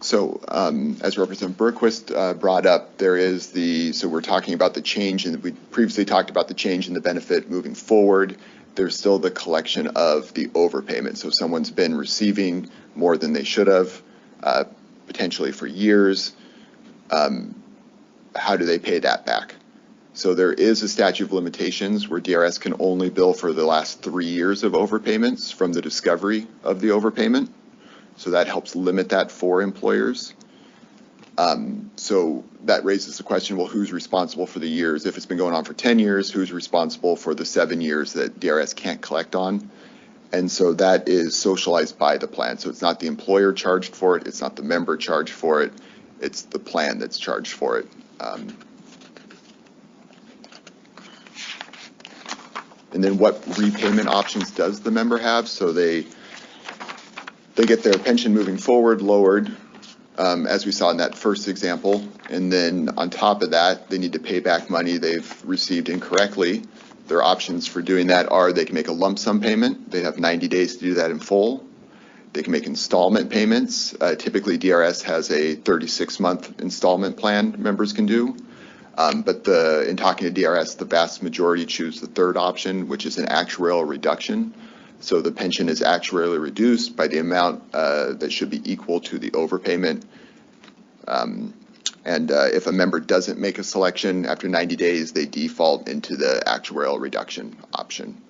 So as Representative Berquist brought up, there is so we're talking about the change, and we previously talked about the change in the benefit moving forward. There's still the collection of the overpayment. So someone's been receiving more than they should have, potentially for years. How do they pay that back? So there is a statute of limitations where DRS can only bill for the last 3 years of overpayments from the discovery of the overpayment. So that helps limit that for employers. So that raises the question, well, who's responsible for the years? If it's been going on for 10 years, who's responsible for the 7 years that DRS can't collect on? And so that is socialized by the plan. So it's not the employer charged for it. It's not the member charged for it. It's the plan that's charged for it. And then what repayment options does the member have? So they get their pension moving forward lowered, as we saw in that first example. And then on top of that, they need to pay back money they've received incorrectly. Their options for doing that are they can make a lump sum payment. They have 90 days to do that in full. They can make installment payments. Typically, DRS has a 36-month installment plan members can do. But in talking to DRS, the vast majority choose the third option, which is an actuarial reduction. So the pension is actuarially reduced by the amount that should be equal to the overpayment. And if a member doesn't make a selection after 90 days, they default into the actuarial reduction option.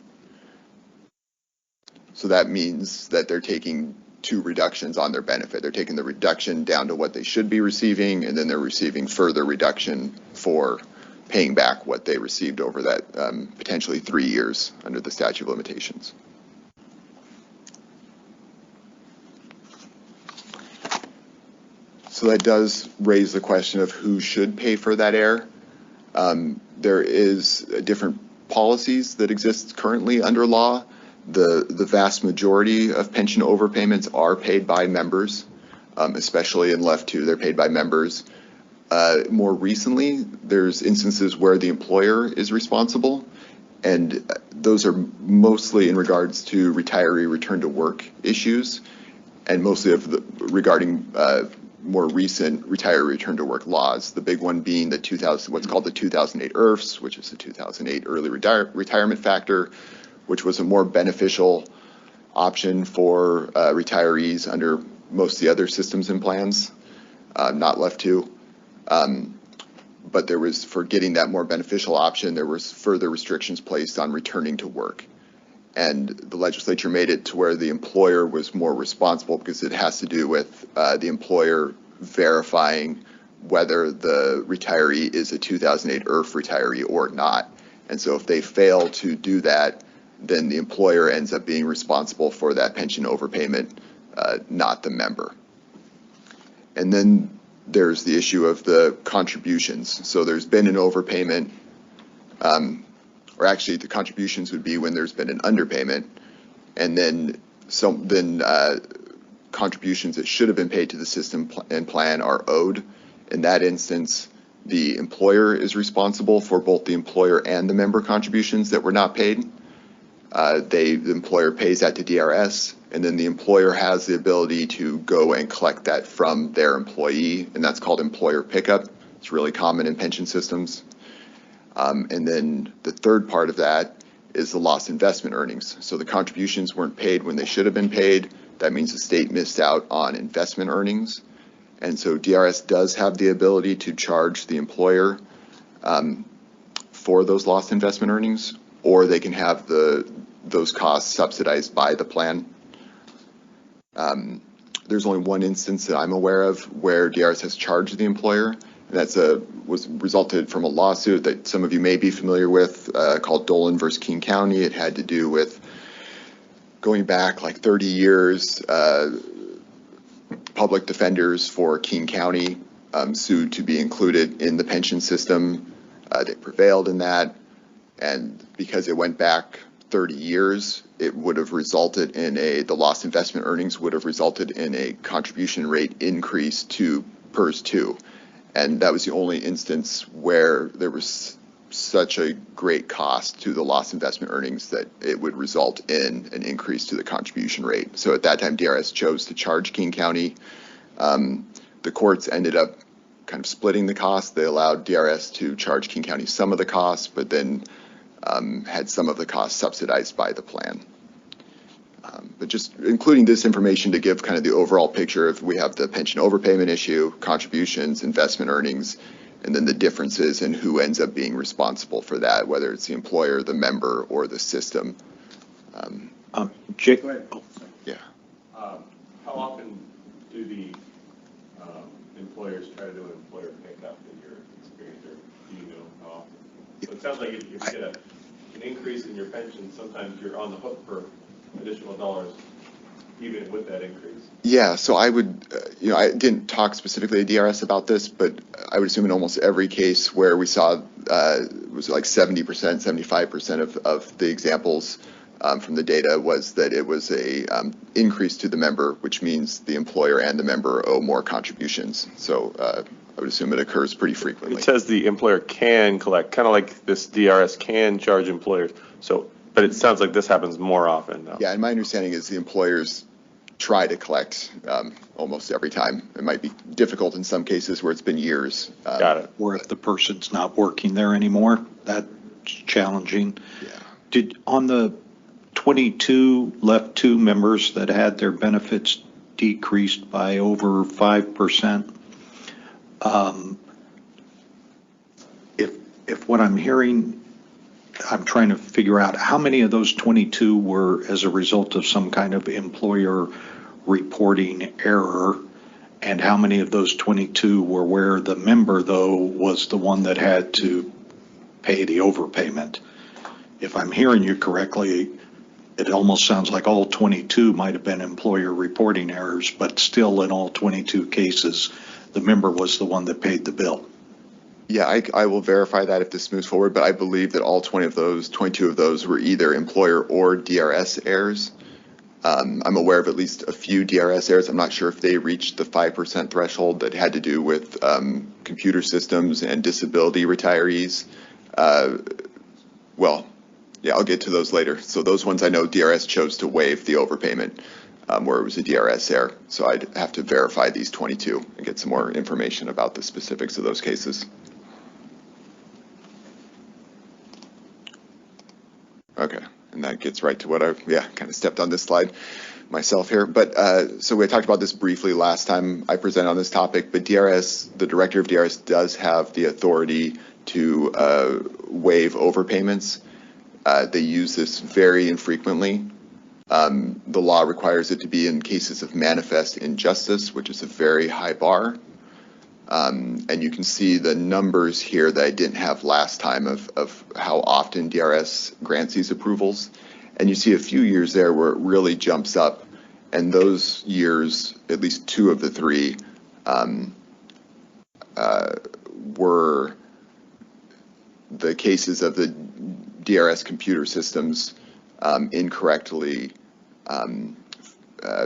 So that means that they're taking 2 reductions on their benefit. They're taking the reduction down to what they should be receiving, and then they're receiving further reduction for paying back what they received over that potentially 3 years under the statute of limitations. So that does raise the question of who should pay for that error. There is different policies that exist currently under law. The vast majority of pension overpayments are paid by members, especially in Left 2, they're paid by members. More recently, there's instances where the employer is responsible, and those are mostly in regards to retiree return to work issues, and mostly regarding more recent retiree return to work laws. The big one being what's called the 2008 IRFs, which is the 2008 early retirement factor, which was a more beneficial option for retirees under most of the other systems and plans, not Left 2. But there was, for getting that more beneficial option, there was further restrictions placed on returning to work. And the legislature made it to where the employer was more responsible because it has to do with the employer verifying whether the retiree is a 2008 IRF retiree or not. And so if they fail to do that, then the employer ends up being responsible for that pension overpayment, not the member. And then there's the issue of the contributions. So there's been an overpayment, or actually the contributions would be when there's been an underpayment, and then contributions that should have been paid to the system and plan are owed. In that instance, the employer is responsible for both the employer and the member contributions that were not paid. The employer pays that to DRS, and then the employer has the ability to go and collect that from their employee, and that's called employer pickup. It's really common in pension systems. And then the third part of that is the lost investment earnings. So the contributions weren't paid when they should have been paid. That means the state missed out on investment earnings. And so DRS does have the ability to charge the employer for those lost investment earnings, or they can have those costs subsidized by the plan. There's only one instance that I'm aware of where DRS has charged the employer, and that's was resulted from a lawsuit that some of you may be familiar with called Dolan versus King County. It had to do with going back like 30 years, public defenders for King County sued to be included in the pension system. They prevailed in that, and because it went back 30 years, it would have resulted in the lost investment earnings would have resulted in a contribution rate increase to PERS 2. And that was the only instance where there was such a great cost to the lost investment earnings that it would result in an increase to the contribution rate. So at that time, DRS chose to charge King County. The courts ended up kind of splitting the cost. They allowed DRS to charge King County some of the costs, but then had some of the costs subsidized by the plan. But just including this information to give kind of the overall picture of we have the pension overpayment issue, contributions, investment earnings, and then the differences in who ends up being responsible for that, whether it's the employer, the member, or the system. Jake? Go ahead. Yeah. How often do the employers try to do an employer pickup in your experience, or do you know how often? So it sounds like if you get an increase in your pension, sometimes you're on the hook for additional dollars, even with that increase. Yeah, so I would, I didn't talk specifically to DRS about this, but I would assume in almost every case where we saw it was like 70%, 75% of the examples from the data was that it was a increase to the member, which means the employer and the member owe more contributions. So I would assume it occurs pretty frequently. It says the employer can collect, kind of like this DRS can charge employers. So, but it sounds like this happens more often now. Yeah, and my understanding is the employers try to collect almost every time. It might be difficult in some cases where it's been years. Got it. Or if the person's not working there anymore, that's challenging. Yeah. On the 22 left 2 members that had their benefits decreased by over 5%, if what I'm hearing, I'm trying to figure out how many of those 22 were as a result of some kind of employer reporting error, and how many of those 22 were where the member, though, was the one that had to pay the overpayment. If I'm hearing you correctly, it almost sounds like all 22 might have been employer reporting errors, but still in all 22 cases, the member was the one that paid the bill. Yeah, I will verify that if this moves forward, but I believe that all 22 of those were either employer or DRS errors. I'm aware of at least a few DRS errors. I'm not sure if they reached the 5% threshold that had to do with computer systems and disability retirees. Well, yeah, I'll get to those later. So those ones I know DRS chose to waive the overpayment where it was a DRS error. So I'd have to verify these 22 and get some more information about the specifics of those cases. Okay, and that gets right to what kind of stepped on this slide myself here. But so we talked about this briefly last time I presented on this topic, but DRS, the director of DRS does have the authority to waive overpayments. They use this very infrequently. The law requires it to be in cases of manifest injustice, which is a very high bar. And you can see the numbers here that I didn't have last time of how often DRS grants these approvals. And you see a few years there where it really jumps up. And those years, at least 2 of the 3, were the cases of the DRS computer systems incorrectly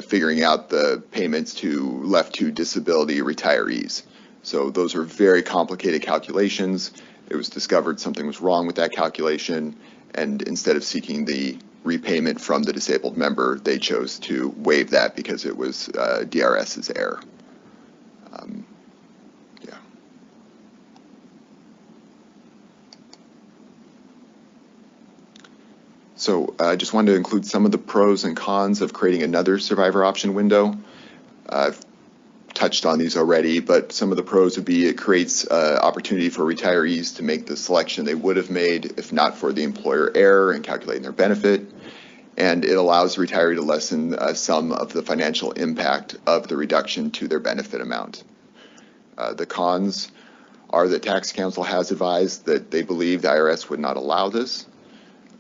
figuring out the payments left to disability retirees. So those are very complicated calculations. It was discovered something was wrong with that calculation, and instead of seeking the repayment from the disabled member, they chose to waive that because it was DRS's error. Yeah. So I just wanted to include some of the pros and cons of creating another survivor option window. I've touched on these already, but some of the pros would be it creates opportunity for retirees to make the selection they would have made if not for the employer error in calculating their benefit. And it allows the retiree to lessen some of the financial impact of the reduction to their benefit amount. The cons are that Tax Council has advised that they believe the IRS would not allow this,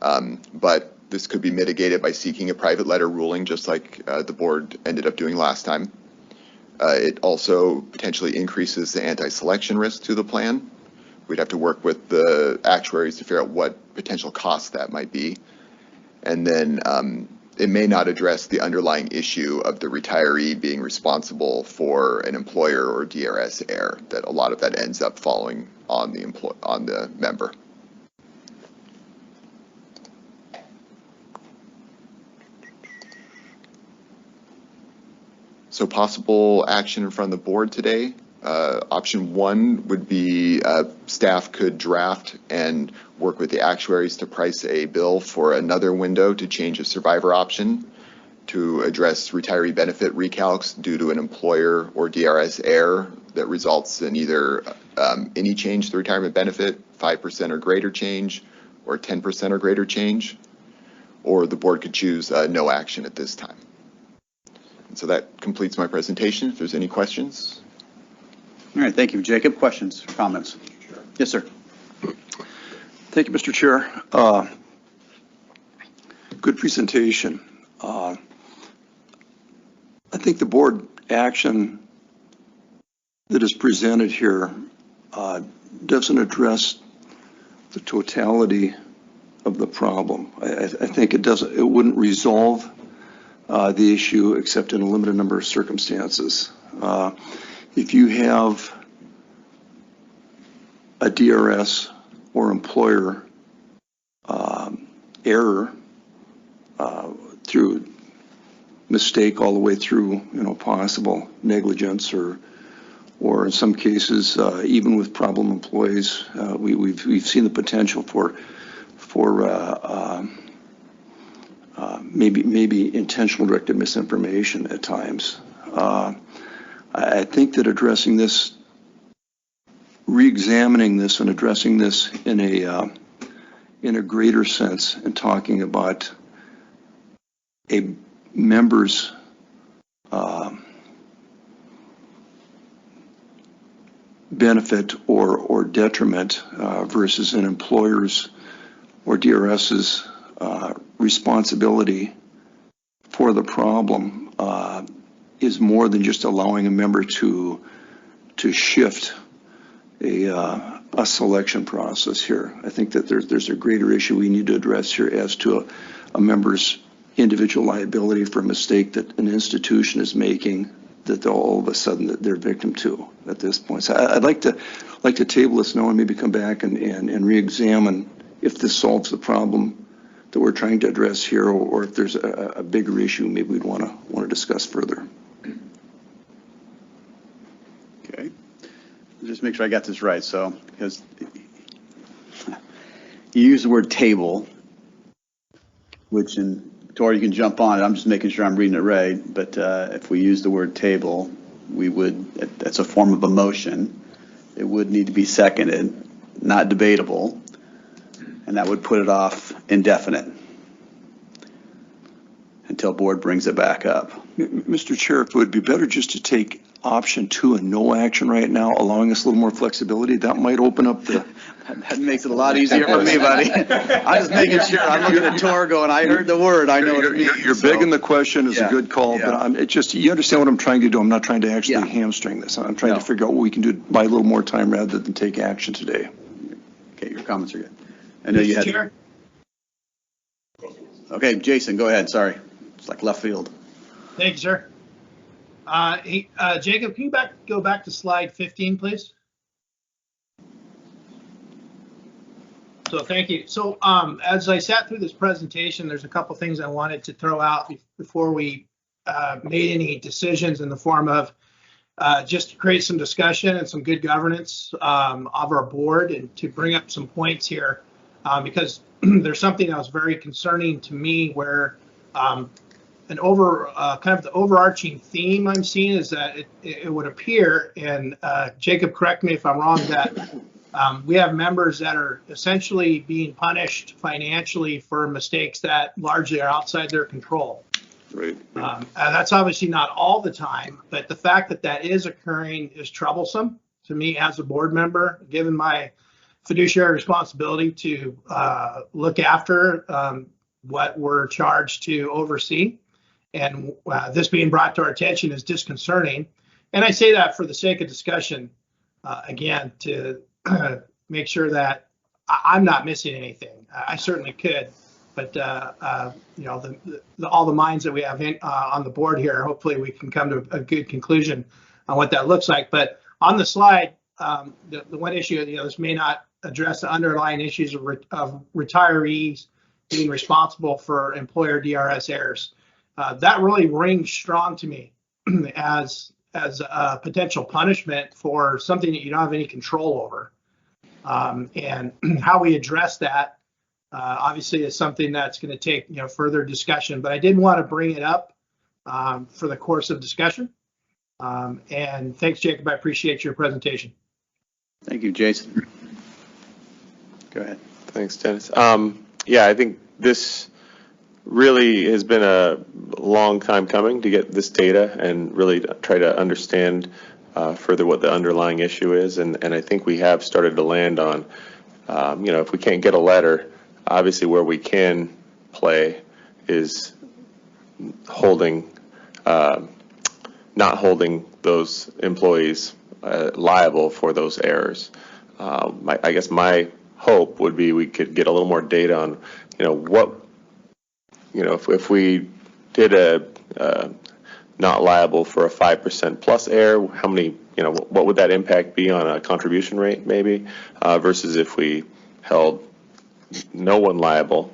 but this could be mitigated by seeking a private letter ruling, just like the board ended up doing last time. It also potentially increases the anti-selection risk to the plan. We'd have to work with the actuaries to figure out what potential cost that might be. And then it may not address the underlying issue of the retiree being responsible for an employer or DRS error, that a lot of that ends up falling on the member. So possible action in front of the board today. Option one would be staff could draft and work with the actuaries to price a bill for another window to change a survivor option to address retiree benefit recalcs due to an employer or DRS error that results in either any change to the retirement benefit, 5% or greater change, or 10% or greater change, or the board could choose no action at this time. And so that completes my presentation. If there's any questions. All right, thank you. Jacob, questions, comments? Sure. Yes, sir. Thank you, Mr. Chair. Good presentation. I think the board action that is presented here doesn't address the totality of the problem. I think it wouldn't resolve the issue except in a limited number of circumstances. If you have a DRS or employer error through mistake all the way through, possible negligence or in some cases, even with problem employees, we've seen the potential for maybe intentional directed misinformation at times. I think that addressing this, re-examining this and addressing this in a greater sense and talking about a member's benefit or detriment versus an employer's or DRS's responsibility for the problem is more than just allowing a member to shift a selection process here. I think that there's a greater issue we need to address here as to a member's individual liability for a mistake that an institution is making that all of a sudden that they're victim to at this point. So I'd like to table this now and maybe come back and re-examine if this solves the problem that we're trying to address here, or if there's a bigger issue maybe we'd want to discuss further. Okay. Just make sure I got this right. So, because you use the word table, which in Tori, you can jump on it. I'm just making sure I'm reading it right. But if we use the word table, we would, that's a form of a motion. It would need to be seconded, not debatable. And that would put it off indefinite until board brings it back up. Mr. Chair, if it would be better just to take option 2 and no action right now, allowing us a little more flexibility, that might open up the... That makes it a lot easier for me, buddy. I'm just making sure. I'm looking at Tor going, I heard the word. I know what it means. You're big in the question is a good call, yeah. but it's just, you understand what I'm trying to do. I'm not trying to actually hamstring this. I'm trying to figure out what we can do by a little more time rather than take action today. Okay, your comments are good. I know you had. Okay, Jason, go ahead. Sorry. It's like left field. Thank you, sir. Jacob, can you go back to slide 15, please? So thank you. So as I sat through this presentation, there's a couple things I wanted to throw out before we made any decisions in the form of just to create some discussion and some good governance of our board, and to bring up some points here because there's something that was very concerning to me where kind of the overarching theme I'm seeing is that it would appear, and Jacob, correct me if I'm wrong, that we have members that are essentially being punished financially for mistakes that largely are outside their control. Right. That's obviously not all the time, but the fact that that is occurring is troublesome to me as a board member, given my fiduciary responsibility to look after what we're charged to oversee. And this being brought to our attention is disconcerting. And I say that for the sake of discussion, again, to make sure that I'm not missing anything. I certainly could, but you know, all the minds that we have on the board here, hopefully we can come to a good conclusion on what that looks like. But on the slide, the one issue, you know, this may not address the underlying issues of retirees being responsible for employer DRS errors. That really rings strong to me as a potential punishment for something that you don't have any control over. And how we address that obviously is something that's going to take, you know, further discussion, but I did want to bring it up for the course of discussion. And thanks, Jacob. I appreciate your presentation. Thank you, Jason. Go ahead. Thanks, Dennis. Yeah, I think this really has been a long time coming to get this data and really try to understand further what the underlying issue is. And I think we have started to land on, you know, if we can't get a letter, obviously where we can play is holding, not holding those employees liable for those errors. I guess my hope would be we could get a little more data on, you know, what, you know, if we did a not liable for a 5% plus error, how many, you know, what would that impact be on a contribution rate maybe, versus if we held no one liable,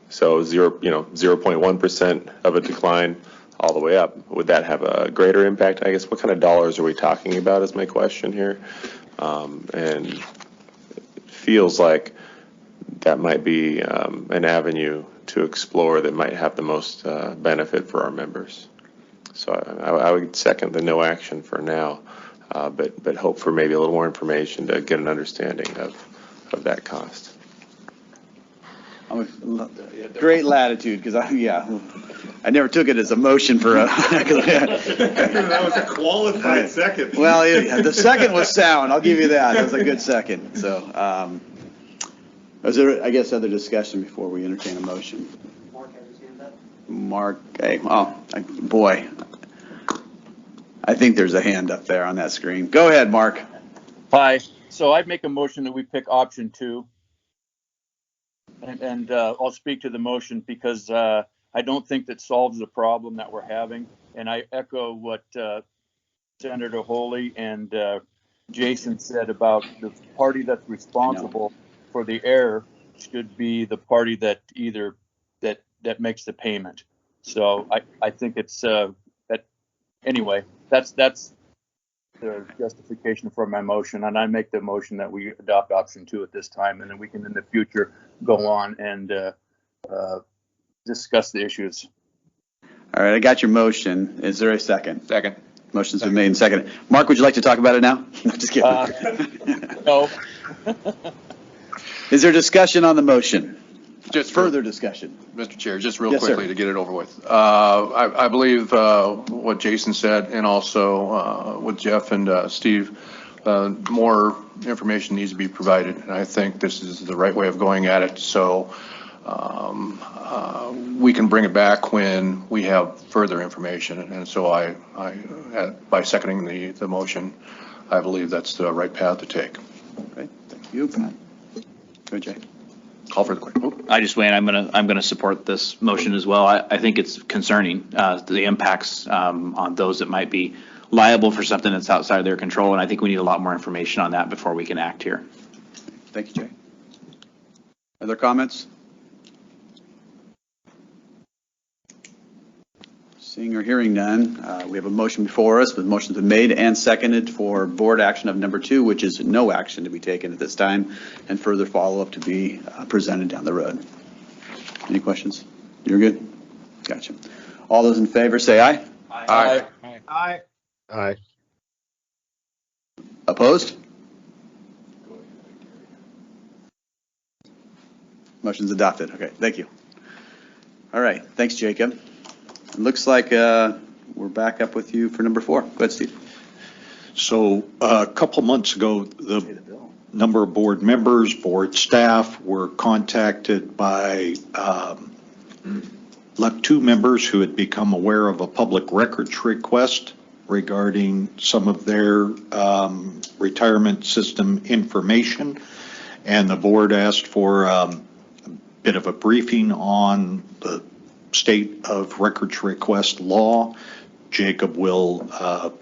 so 0.1% of a decline all the way up, would that have a greater impact? I guess what kind of dollars are we talking about is my question here. And it feels like that might be an avenue to explore that might have the most benefit for our members. So I would second the no action for now, but hope for maybe a little more information to get an understanding of that cost. Great latitude, because I never took it as a motion for a. That was a qualified second. Well, the second was sound. I'll give you that. That was a good second. So, is there, I guess, other discussion before we entertain a motion? Mark has his hand up. Mark, hey, boy, I think there's a hand up there on that screen. Go ahead, Mark. Hi. So I'd make a motion that we pick option 2. And I'll speak to the motion because I don't think that solves the problem that we're having. And I echo what Senator Holy and Jason said about the party that's responsible for the error should be the party that either that makes the payment. So I think it's that anyway. That's the justification for my motion, and I make the motion that we adopt option 2 at this time, and then we can in the future go on and discuss the issues. All right, I got your motion. Is there a second? Second. Motion's been made and seconded. Mark, would you like to talk about it now? No, just kidding. No. Is there discussion on the motion? Just Further discussion. Mr. Chair, just real Yes, sir. quickly to get it over with. I believe what Jason said, and also with Jeff and Steve, more information needs to be provided, and I think this is the right way of going at it. So we can bring it back when we have further information, and so I by seconding the motion, I believe that's the right path to take. Okay, thank you, Pat. Go, Jay. Call for the question. I just, Wayne, I'm gonna support this motion as well. I think it's concerning, the impacts, on those that might be liable for something that's outside of their control, and I think we need a lot more information on that before we can act here. Thank you, Jay. Other comments? Seeing or hearing none, we have a motion before us, with motions been made and seconded for board action of number 2, which is no action to be taken at this time, and further follow-up to be presented down the road. Any questions? You're good? Gotcha. All those in favor say aye. Aye. Aye. Aye. Opposed? Motion's adopted. Okay, thank you. All right, thanks, Jacob. It looks like we're back up with you for number 4. Go ahead, Steve. So a couple months ago, the number of board members, board staff were contacted by 2 members who had become aware of a public records request regarding some of their retirement system information. And the board asked for a bit of a briefing on the state of records request law. Jacob will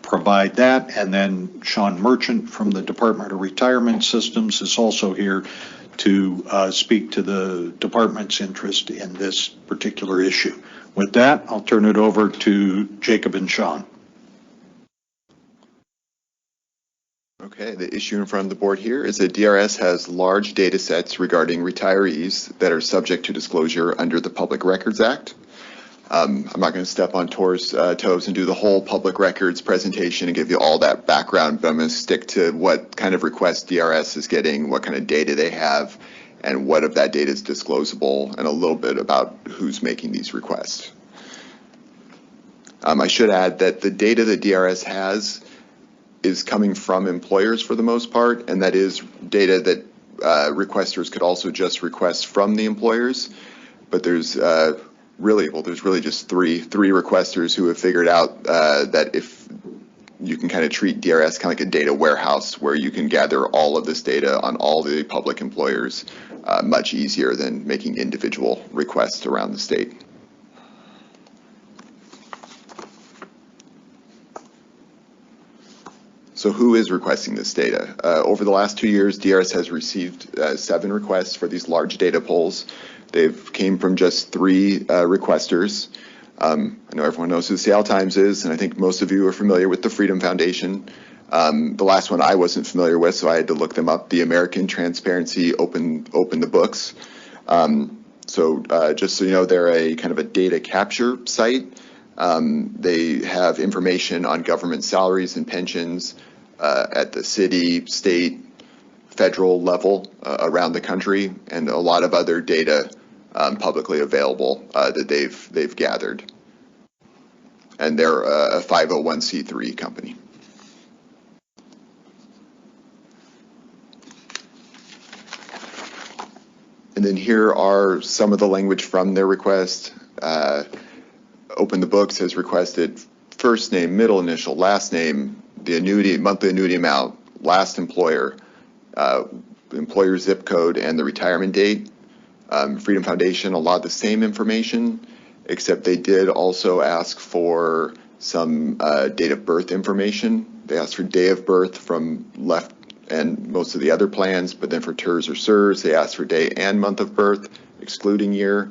provide that, and then Sean Merchant from the Department of Retirement Systems is also here to speak to the department's interest in this particular issue. With that, I'll turn it over to Jacob and Sean. Okay, the issue in front of the board here is that DRS has large data sets regarding retirees that are subject to disclosure under the Public Records Act. I'm not going to step on toes and do the whole public records presentation and give you all that background, but I'm going to stick to what kind of requests DRS is getting, what kind of data they have, and what of that data is disclosable, and a little bit about who's making these requests. I should add that the data that DRS has is coming from employers for the most part, and that is data that requesters could also just request from the employers, but there's really just three requesters who have figured out that if you can kind of treat DRS kind of like a data warehouse where you can gather all of this data on all the public employers much easier than making individual requests around the state. So who is requesting this data? Over the last 2 years, DRS has received 7 requests for these large data polls. They've came from just 3 requesters. I know everyone knows who the Seattle Times is, and I think most of you are familiar with the Freedom Foundation. The last one I wasn't familiar with, so I had to look them up. The American Transparency Open the Books. Just so you know, they're a kind of a data capture site. They have information on government salaries and pensions at the city, state, federal level around the country, and a lot of other data publicly available that they've gathered. And they're a 501c3 company. And then here are some of the language from their request. Open the Books has requested first name, middle initial, last name, the annuity, monthly annuity amount, last employer, employer zip code, and the retirement date. Freedom Foundation, a lot of the same information, except they did also ask for some date of birth information. They asked for day of birth from left and most of the other plans, but then for TERS or SERS, they asked for day and month of birth, excluding year.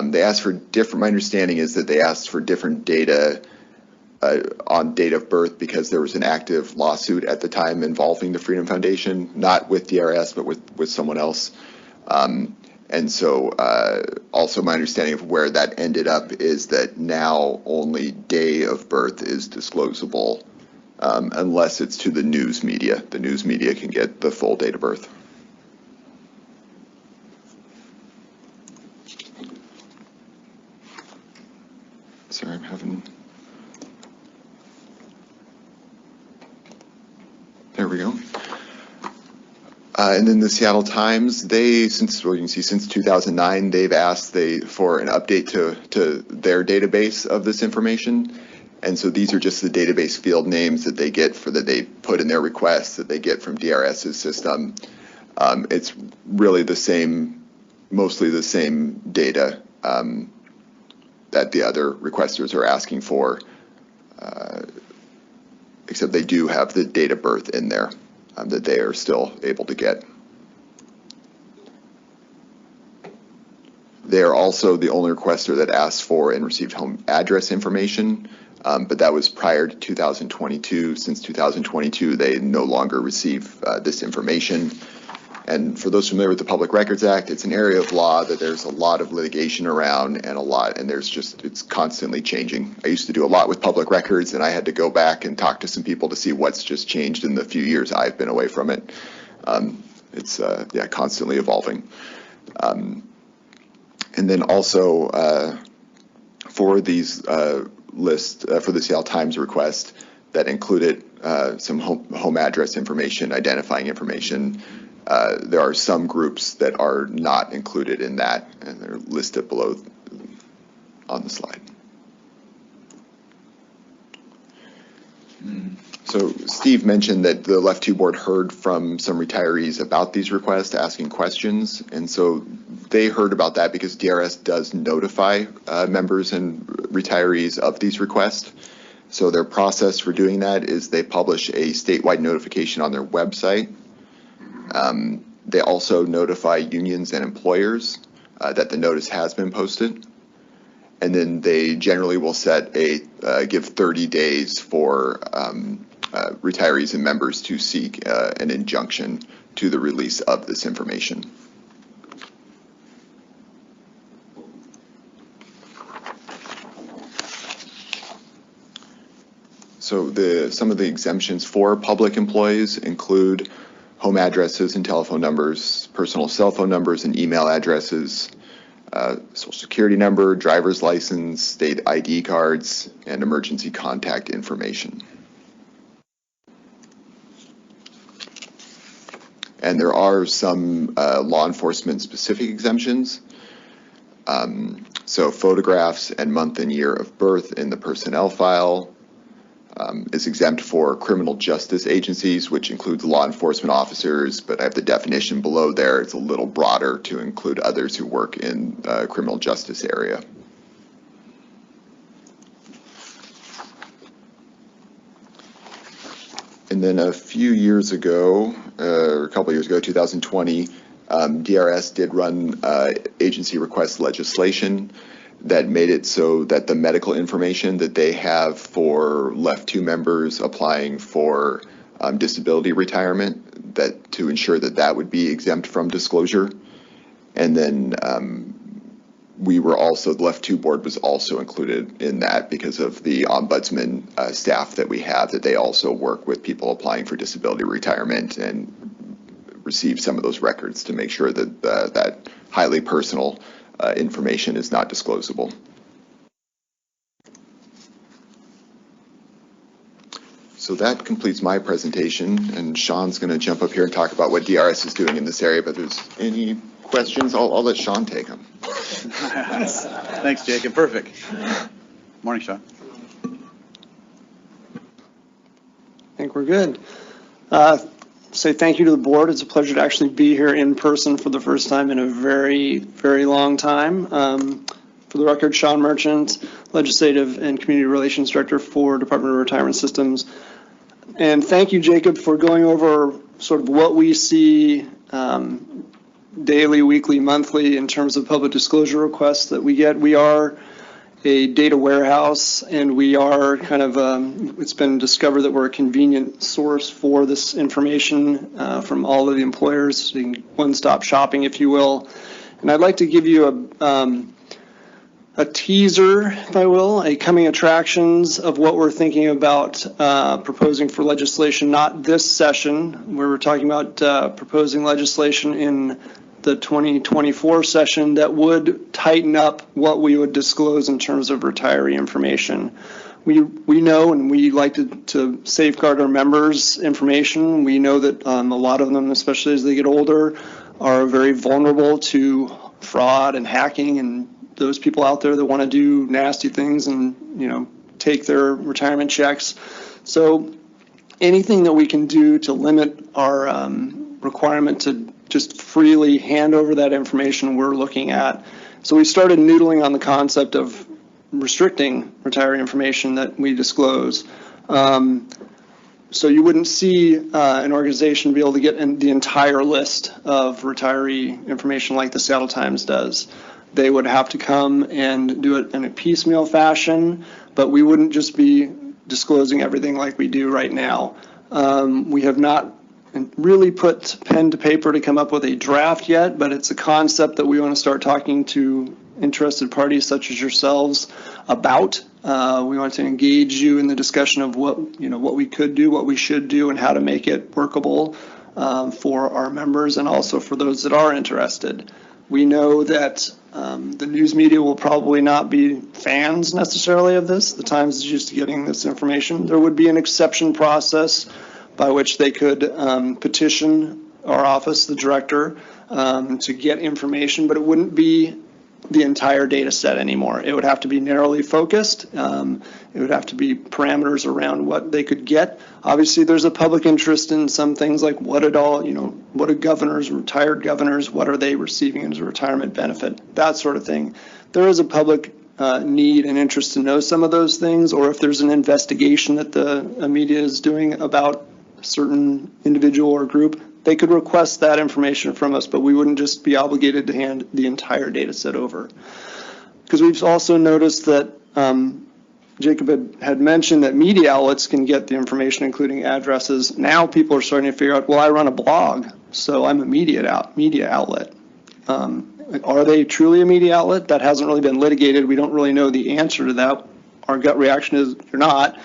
They asked for different, my understanding is that they asked for different data on date of birth because there was an active lawsuit at the time involving the Freedom Foundation, not with DRS, but with someone else. And so also my understanding of where that ended up is that now only day of birth is disclosable unless it's to the news media. The news media can get the full date of birth. Sorry, I'm having... There we go. And then the Seattle Times, since 2009, they've asked for an update to their database of this information. And so these are just the database field names that they get that they put in their requests that they get from DRS's system. It's really the same mostly the same data that the other requesters are asking for, except they do have the date of birth in there that they are still able to get. They are also the only requester that asked for and received home address information, but that was prior to 2022. Since 2022, they no longer receive this information. And for those familiar with the Public Records Act, it's an area of law that there's a lot of litigation around and it's constantly changing. I used to do a lot with public records, and I had to go back and talk to some people to see what's just changed in the few years I've been away from it. It's constantly evolving. And then also for these list for the Seattle Times request that included some home address information, identifying information. There are some groups that are not included in that, and they're listed below on the slide. So Steve mentioned that the Left 2 board heard from some retirees about these requests, asking questions, and so they heard about that because DRS does notify members and retirees of these requests. So their process for doing that is they publish a statewide notification on their website. They also notify unions and employers that the notice has been posted. And then they generally will set give 30 days for retirees and members to seek an injunction to the release of this information. So some of the exemptions for public employees include home addresses and telephone numbers, personal cell phone numbers and email addresses, social security number, driver's license, state ID cards, and emergency contact information. And there are some law enforcement specific exemptions. So photographs and month and year of birth in the personnel file is exempt for criminal justice agencies, which includes law enforcement officers, but I have the definition below there. It's a little broader to include others who work in the criminal justice area. And then a few years ago, or a couple years ago, 2020, DRS did run agency request legislation that made it so that the medical information that they have for Left 2 members applying for disability retirement, that to ensure that that would be exempt from disclosure. And then we were also, the Left 2 board was also included in that because of the ombudsman staff that we have, that they also work with people applying for disability retirement and receive some of those records to make sure that that highly personal information is not disclosable. So that completes my presentation, and Sean's going to jump up here and talk about what DRS is doing in this area, but if there's any questions, I'll let Sean take them. Thanks, Jacob. Perfect. Morning, Sean. I think we're good. Say thank you to the board. It's a pleasure to actually be here in person for the first time in a very, very long time. For the record, Sean Merchant, Legislative and Community Relations Director for Department of Retirement Systems. And thank you, Jacob, for going over sort of what we see daily, weekly, monthly in terms of public disclosure requests that we get. We are a data warehouse, and we are kind of, it's been discovered that we're a convenient source for this information from all of the employers, one-stop shopping, if you will. And I'd like to give you a teaser, if I will, a coming attractions of what we're thinking about proposing for legislation, not this session, where we're talking about proposing legislation in the 2024 session that would tighten up what we would disclose in terms of retiree information. We know, and we like to safeguard our members' information. We know that a lot of them, especially as they get older, are very vulnerable to fraud and hacking, and those people out there that want to do nasty things and, you know, take their retirement checks. So anything that we can do to limit our requirement to just freely hand over that information we're looking at. So we started noodling on the concept of restricting retiree information that we disclose. So you wouldn't see an organization be able to get the entire list of retiree information like the Seattle Times does. They would have to come and do it in a piecemeal fashion, but we wouldn't just be disclosing everything like we do right now. We have not really put pen to paper to come up with a draft yet, but it's a concept that we want to start talking to interested parties such as yourselves about. We want to engage you in the discussion of what we could do, what we should do, and how to make it workable for our members and also for those that are interested. We know that the news media will probably not be fans necessarily of this. The Times is used to getting this information. There would be an exception process by which they could petition our office, the director, to get information, but it wouldn't be the entire data set anymore. It would have to be narrowly focused. It would have to be parameters around what they could get. Obviously, there's a public interest in some things like what are governors, retired governors, what are they receiving as a retirement benefit, that sort of thing. There is a public need and interest to know some of those things, or if there's an investigation that the media is doing about a certain individual or group, they could request that information from us, but we wouldn't just be obligated to hand the entire data set over. Because we've also noticed that Jacob had mentioned that media outlets can get the information, including addresses. Now people are starting to figure out, well, I run a blog, so I'm a media outlet. Are they truly a media outlet? That hasn't really been litigated. We don't really know the answer to that. Our gut reaction is they're not.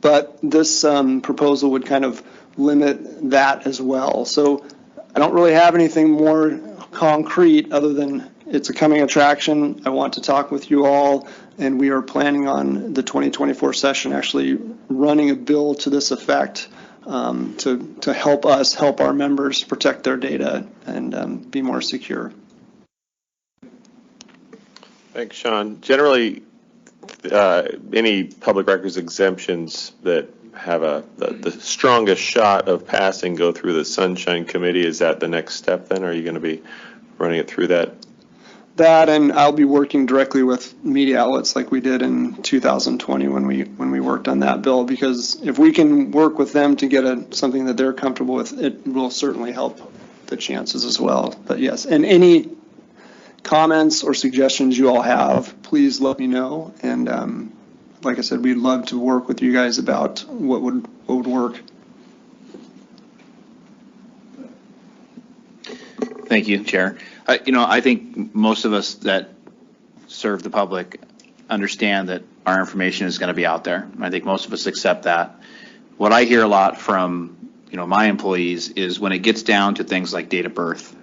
But this proposal would kind of limit that as well. So I don't really have anything more concrete other than it's a coming attraction. I want to talk with you all, and we are planning on the 2024 session actually running a bill to this effect to help us help our members protect their data and be more secure. Thanks, Sean. Generally, any public records exemptions that have the strongest shot of passing go through the Sunshine Committee. Is that the next step then? Are you going to be running it through that? That, and I'll be working directly with media outlets like we did in 2020 when we worked on that bill, because if we can work with them to get something that they're comfortable with, it will certainly help the chances as well. But yes, and any comments or suggestions you all have, please let me know. And like I said, we'd love to work with you guys about what would work. Thank you, Chair. I think most of us that serve the public understand that our information is going to be out there. I think most of us accept that. What I hear a lot from my employees is when it gets down to things like date of birth,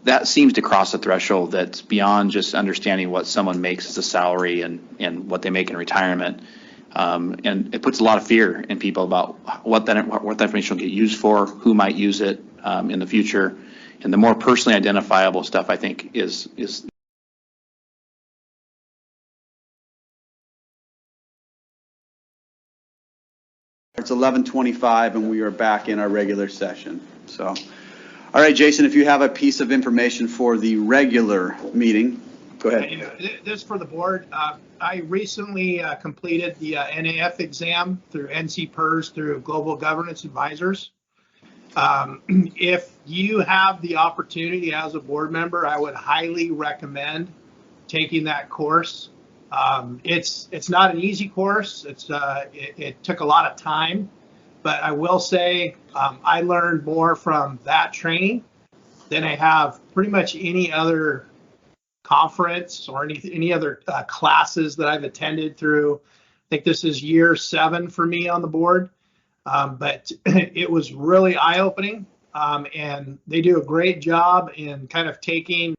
that seems to cross a threshold that's beyond just understanding what someone makes as a salary and what they make in retirement. And it puts a lot of fear in people about what that information will get used for, who might use it in the future. And the more personally identifiable stuff, I think, is It's 11:25 and we are back in our regular session. So, all right, Jason, if you have a piece of information for the regular meeting, go ahead. This is for the board. I recently completed the NAF exam through NC PERS through Global Governance Advisors. If you have the opportunity as a board member, I would highly recommend taking that course. It's not an easy course. It took a lot of time, but I will say I learned more from that training than I have pretty much any other conference or any other classes that I've attended through. I think this is year 7 for me on the board, but it was really eye-opening, and they do a great job in kind of taking